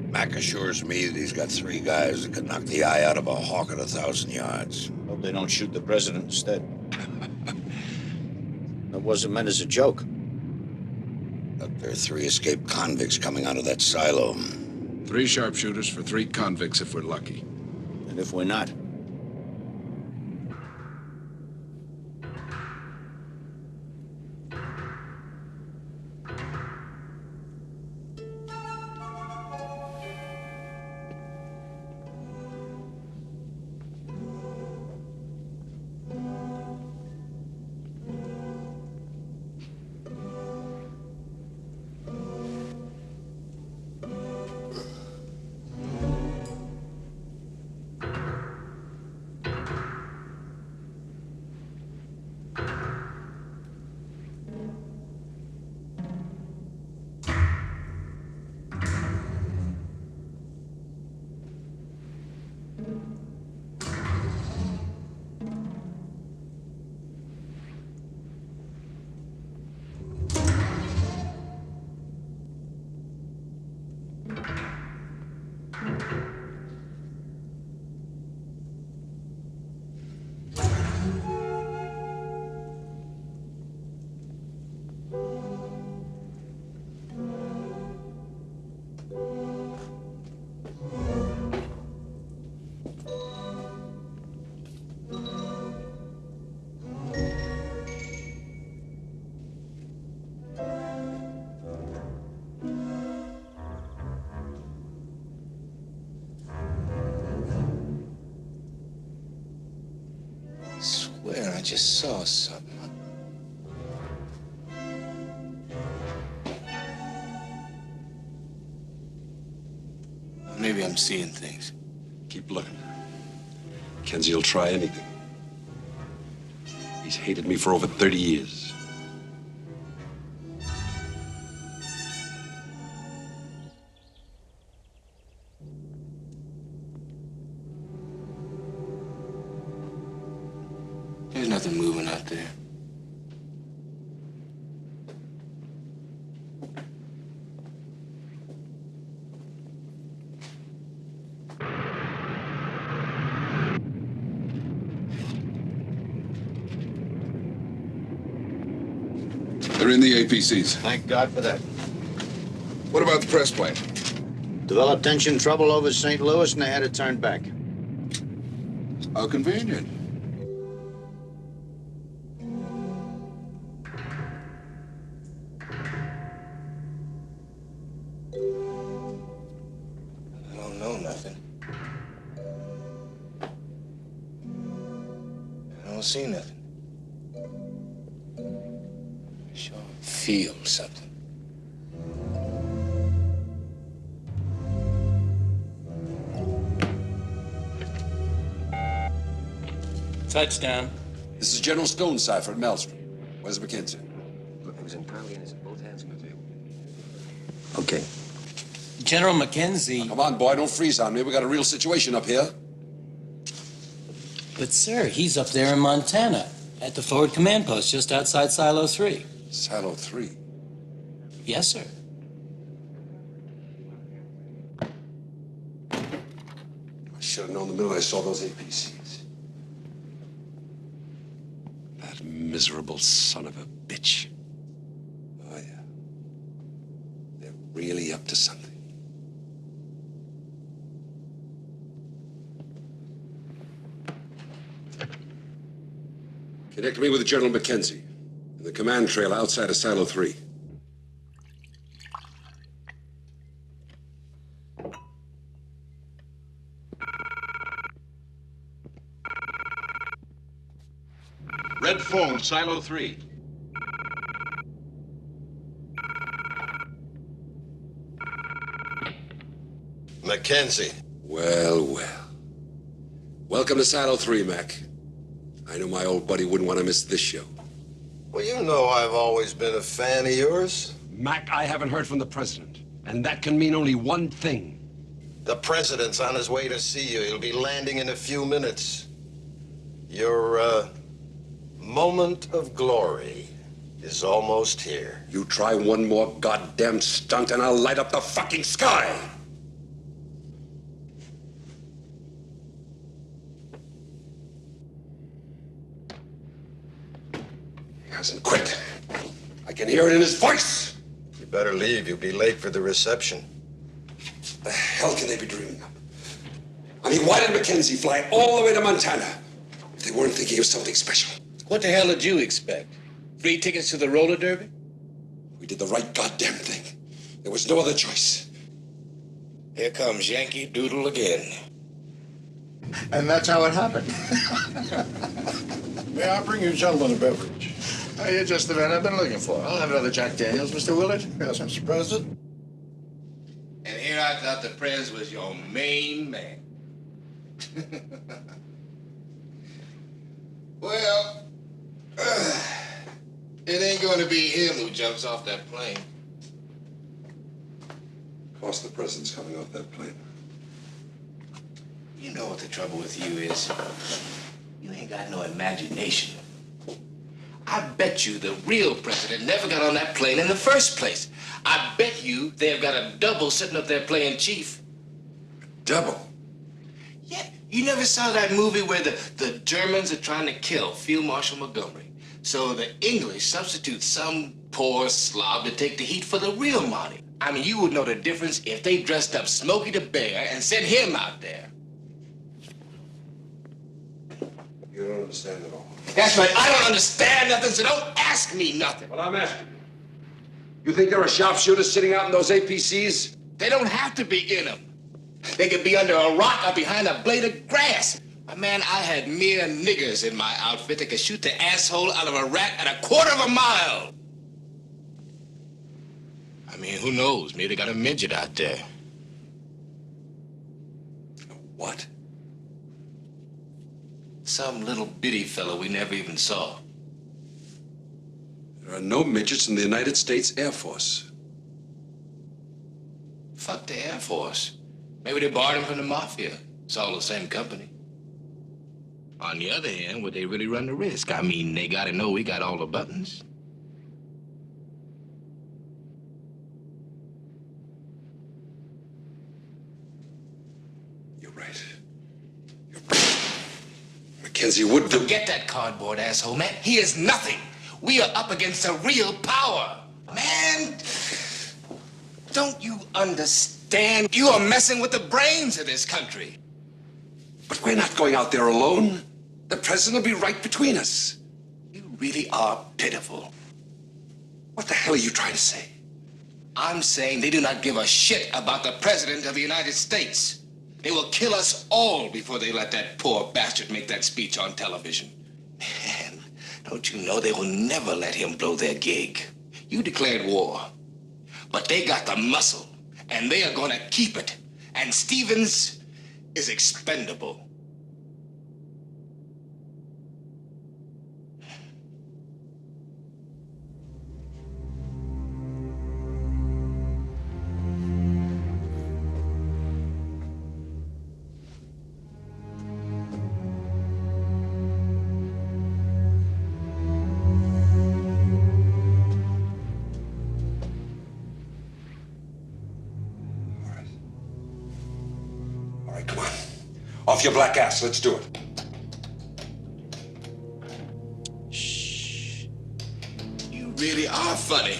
Mac assures me that he's got 3 guys that could knock the eye out of a hawk at 1,000 yards. Hope they don't shoot the president instead. That wasn't meant as a joke. But there are 3 escaped convicts coming out of that silo. 3 sharpshooters for 3 convicts if we're lucky. And if we're not? I swear I just saw something. Maybe I'm seeing things. Keep looking. Kenzie will try anything. He's hated me for over 30 years. There's nothing moving out there. They're in the APCs. Thank God for that. What about the press plane? Developed engine trouble over St. Louis and they had to turn back. How convenient. I don't know nothing. I don't see nothing. I sure feel something. Touchdown. This is General Stone's cipher at Maelstrom. Where's McKenzie? Look, it was entirely in his both hands on the table. Okay. General Mackenzie. Come on, boy, don't freeze on me. We got a real situation up here. But, sir, he's up there in Montana at the forward command post just outside Silo 3. Silo 3? Yes, sir. I should have known the minute I saw those APCs. That miserable son of a bitch. Oh, yeah. They're really up to something. Connect me with General Mackenzie in the command trail outside of Silo 3. Red phone, Silo 3. Mackenzie. Well, well. Welcome to Silo 3, Mac. I knew my old buddy wouldn't want to miss this show. Well, you know I've always been a fan of yours. Mac, I haven't heard from the president, and that can mean only one thing. The president's on his way to see you. He'll be landing in a few minutes. Your, moment of glory is almost here. You try one more goddamn stunt and I'll light up the fucking sky! He hasn't quit. I can hear it in his voice! You better leave. You'll be late for the reception. The hell can they be dreaming of? I mean, why did Mackenzie fly all the way to Montana if they weren't thinking of something special? What the hell did you expect? Free tickets to the roller derby? We did the right goddamn thing. There was no other choice. Here comes Yankee Doodle again. And that's how it happened. May I bring you gentlemen a beverage? Oh, you're just the man I've been looking for. I'll have another Jack Daniels, Mr. Willard. Yes, Mr. President. And here I thought the Prez was your main man. Well, it ain't gonna be him who jumps off that plane. Of course, the president's coming off that plane. You know what the trouble with you is? You ain't got no imagination. I bet you the real president never got on that plane in the first place. I bet you they've got a double sitting up there playing chief. Double? Yeah, you never saw that movie where the Germans are trying to kill Field Marshal Montgomery. So the English substitute some poor slob to take the heat for the real Monty. I mean, you would know the difference if they dressed up Smokey the Bear and sent him out there. You don't understand at all. That's right, I don't understand nothing, so don't ask me nothing. Well, I'm asking you. You think there are sharpshooters sitting out in those APCs? They don't have to be in them. They could be under a rock or behind a blade of grass. Man, I had mere niggers in my outfit that could shoot the asshole out of a rat at a quarter of a mile. I mean, who knows? Maybe they got a midget out there. What? Some little bitty fellow we never even saw. There are no midgets in the United States Air Force. Fuck the Air Force. Maybe they borrowed him from the Mafia. It's all the same company. On the other hand, would they really run the risk? I mean, they gotta know we got all the buttons. You're right. You're right. Mackenzie would do. Forget that cardboard asshole, man. He is nothing. We are up against a real power. Man, don't you understand? You are messing with the brains of this country. But we're not going out there alone. The president will be right between us. You really are pitiful. What the hell are you trying to say? I'm saying they do not give a shit about the president of the United States. They will kill us all before they let that poor bastard make that speech on television. Man, don't you know they will never let him blow their gig? You declared war, but they got the muscle, and they are going to keep it. And Stevens is expendable. Off your black ass, let's do it. Shh. You really are funny.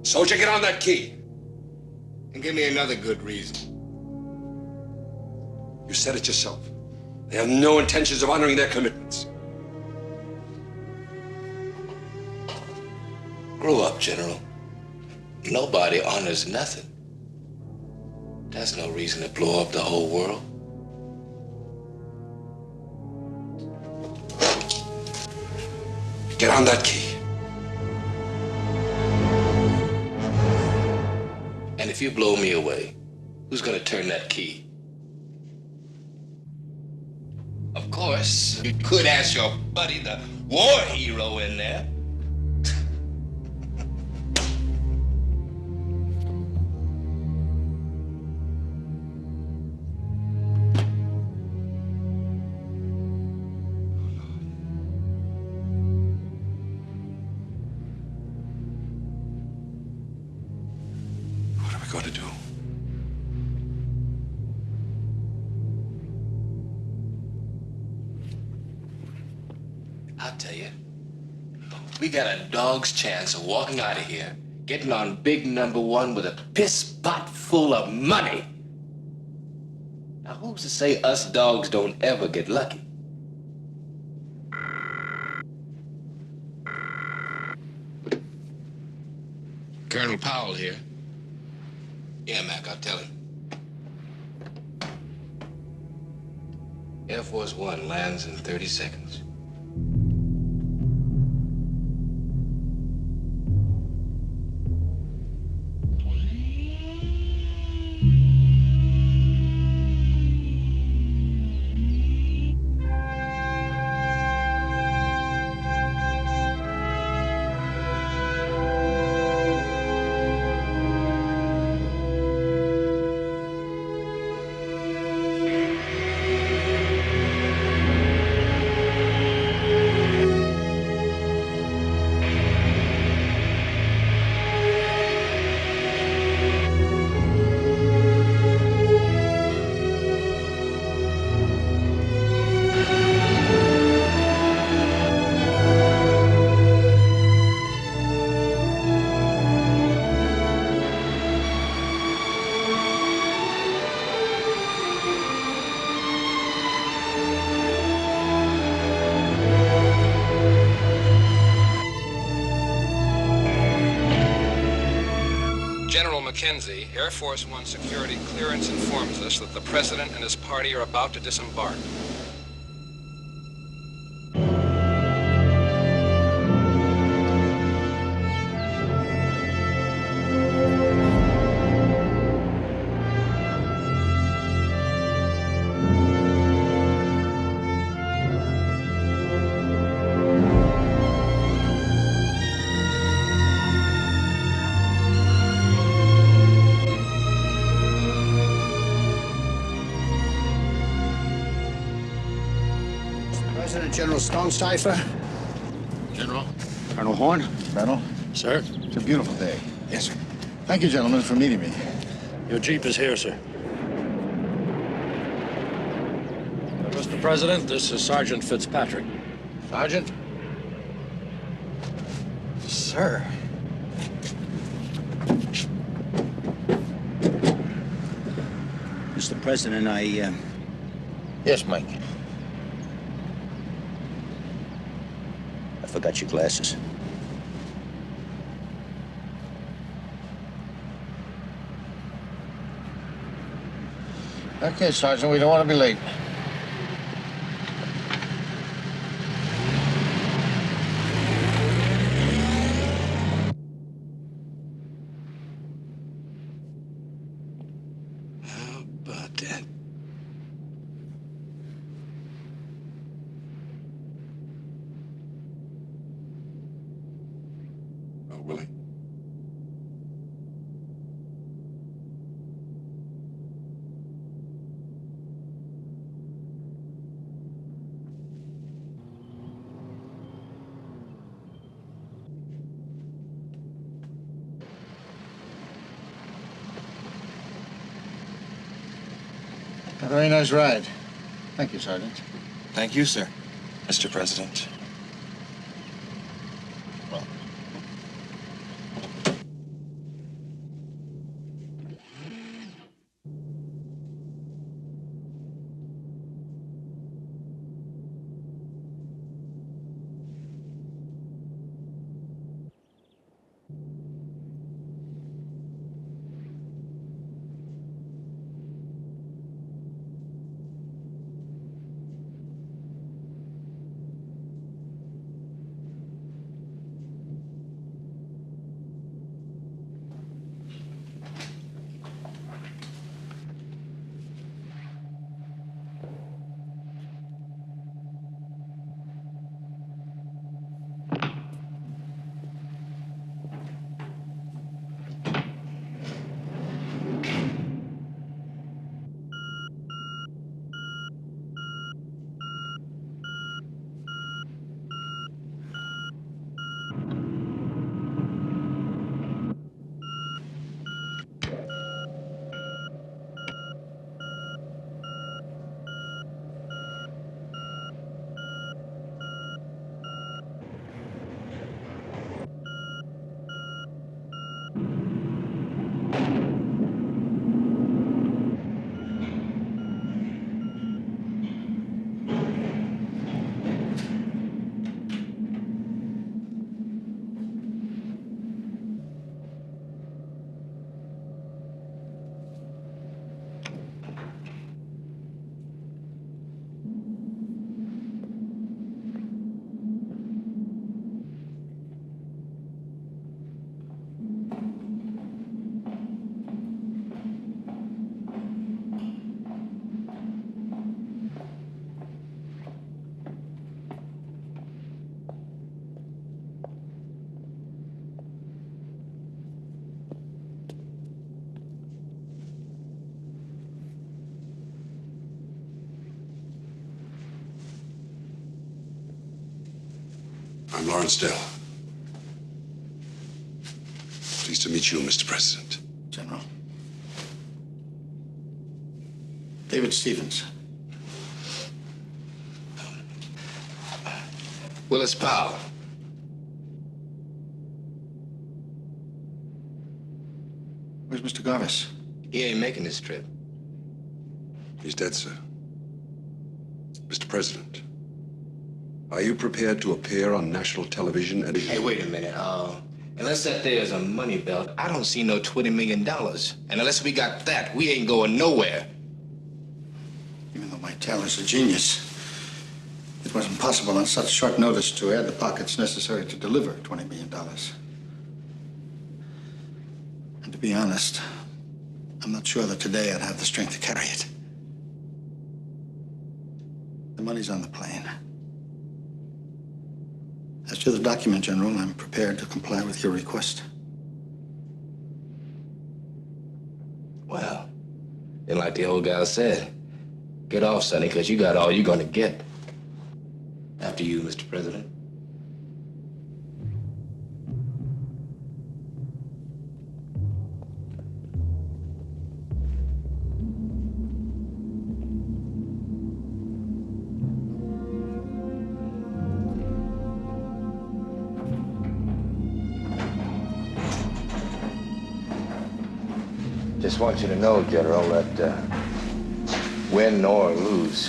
Soldier, get on that key. And give me another good reason. You said it yourself. They have no intentions of honoring their commitments. Grow up, General. Nobody honors nothing. That's no reason to blow up the whole world. Get on that key. And if you blow me away, who's gonna turn that key? Of course, you could ask your buddy, the war hero in there. Going to do? I'll tell you. We got a dog's chance of walking out of here, getting on big number one with a piss pot full of money. Now, who's to say us dogs don't ever get lucky? Colonel Powell here. Yeah, Mac, I'll tell him. Air Force One lands in 30 seconds. Mackenzie, Air Force One security clearance informs us that the President and his party are about to disembark. General Stonecipher? General. Colonel Horn. Colonel? Sir. It's a beautiful day. Yes, sir. Thank you, gentlemen, for meeting me. Your Jeep is here, sir. Mr. President, this is Sergeant Fitzpatrick. Sergeant? her. Mr. President, Yes, Mike. I forgot your glasses. Okay, Sergeant, we don't want to be late. How about that? Oh, Willie? A very nice ride. Thank you, Sergeant. Thank you, sir, Mr. President. I'm Lawrence Dell. Pleased to meet you, Mr. President. General. David Stevens. Willis Powell. Where's Mr. Garvis? He ain't making this trip. He's dead, sir. Mr. President, are you prepared to appear on national television and... Hey, wait a minute. Unless that there is a money belt, I don't see no $20 million. And unless we got that, we ain't going nowhere. Even though my tailor's a genius, it wasn't possible on such short notice to add the pockets necessary to deliver $20 million. And to be honest, I'm not sure that today I'd have the strength to carry it. The money's on the plane. As to the document, General, I'm prepared to comply with your request. Well, then like the old guy said, get off, Sonny, because you got all you're gonna get. After you, Mr. President. Just want you to know, General, that win or lose,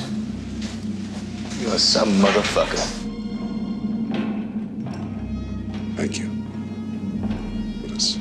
you're some motherfucker. Thank you. Willis.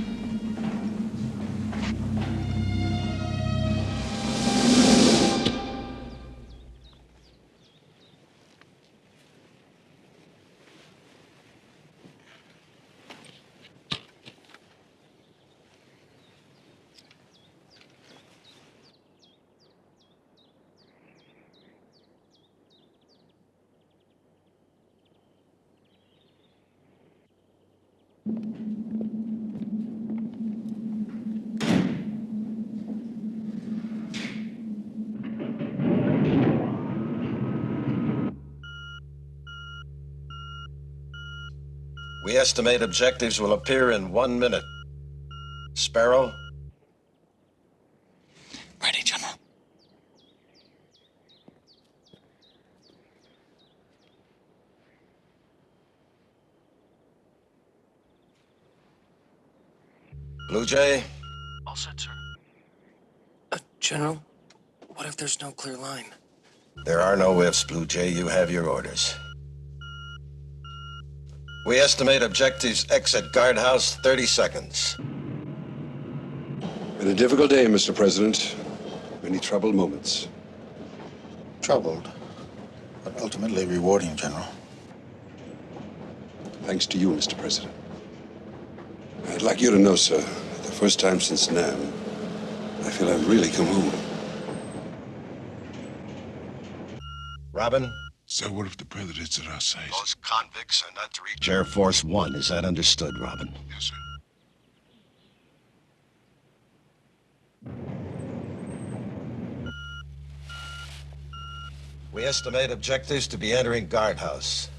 We estimate objectives will appear in 1 minute. Sparrow? Ready, General. Blue Jay? All set, sir. General, what if there's no clear line? There are no ifs, Blue Jay. You have your orders. We estimate objectives exit guardhouse 30 seconds. Been a difficult day, Mr. President. Many troubled moments. Troubled, but ultimately rewarding, General. Thanks to you, Mr. President. I'd like you to know, sir, the first time since Nam, I feel I've really come home. Robin? So what if the president's at our side? Those convicts are not to reach Air Force One. Is that understood, Robin? Yes, sir. We estimate objectives to be entering guardhouse.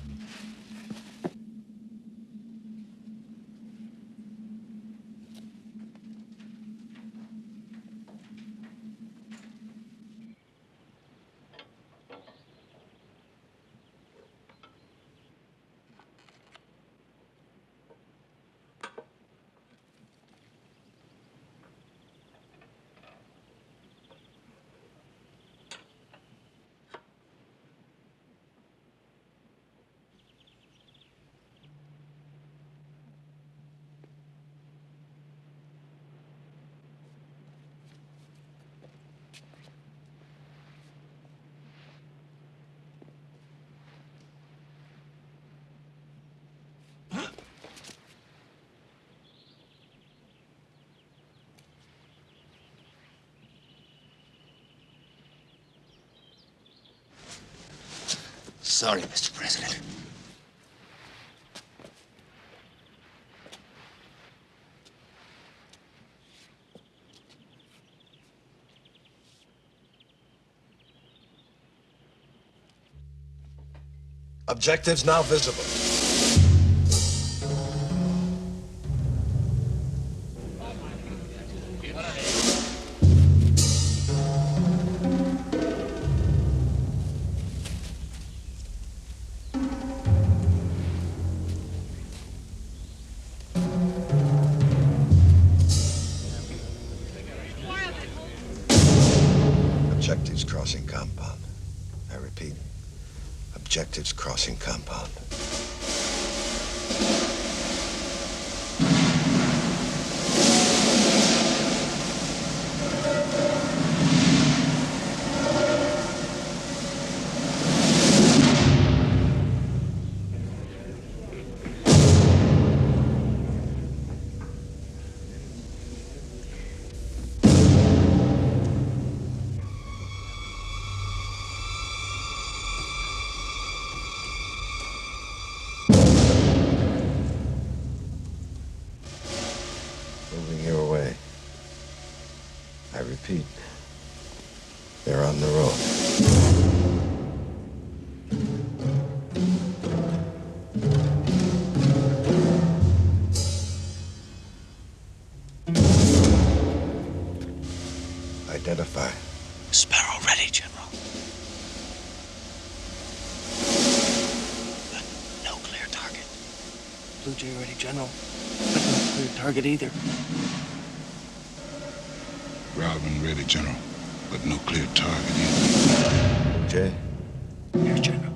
Sorry, Mr. President. Objectives now visible. Objectives crossing compound. I repeat, objectives crossing compound. Moving your way. I repeat, they're on the road. Identify. Sparrow ready, General. But no clear target. Blue Jay ready, General. But no clear target either. Robin ready, General, but no clear target either. Jay? Here, General.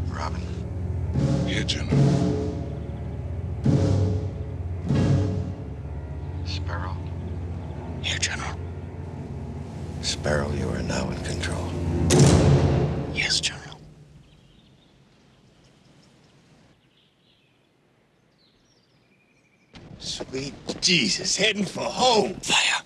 Robin? Here, General. Sparrow? Here, General. Sparrow, you are now in control. Yes, General. Sweet Jesus, heading for home. Fire.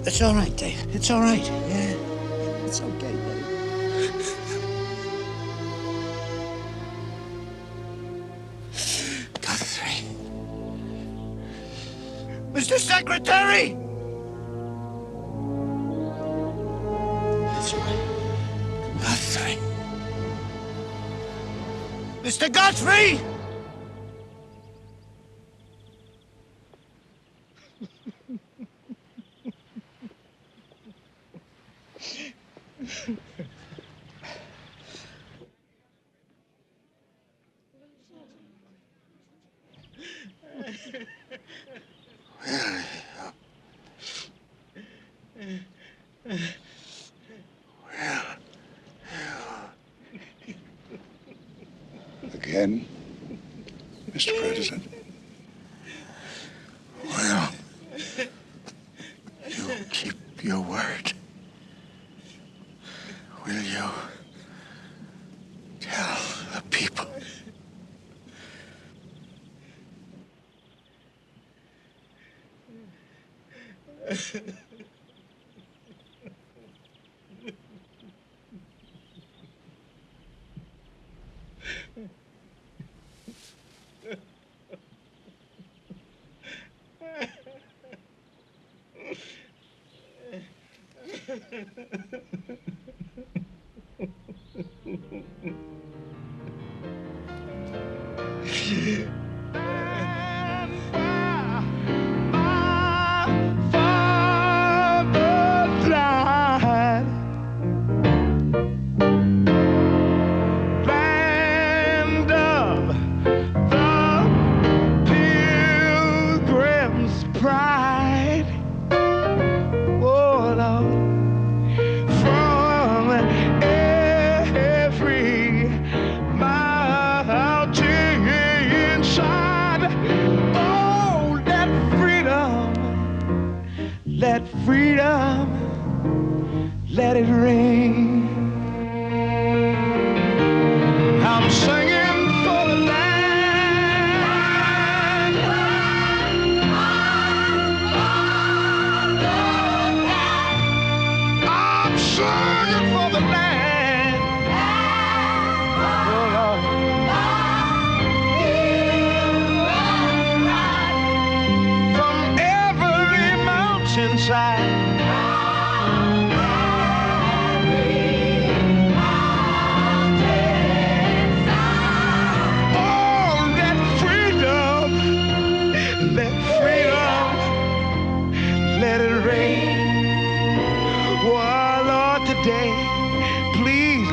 It's all right, Dave. It's all right. Yeah. It's okay, Dave. Count to three. Mr. Secretary! That's right. Count to three. Mr. Godfrey! Again, Mr. President. Well, you keep your word. Will you tell the people?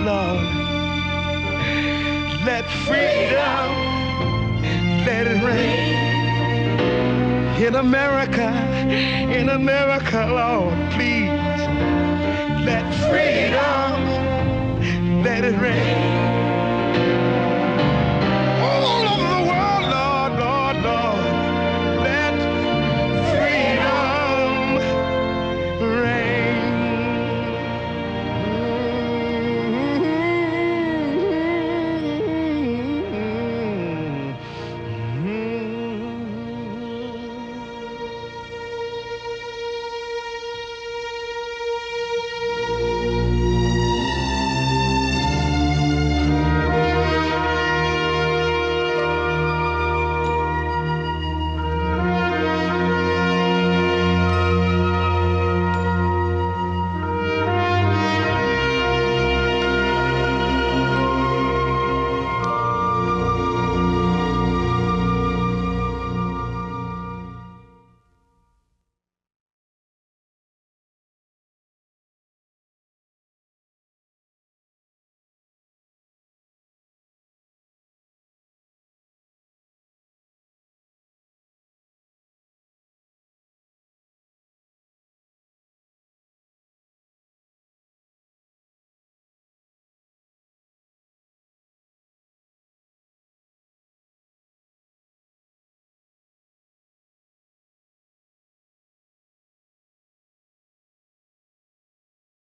Lord. Let freedom, let it rain. In America, Lord, please. Let freedom, let it rain.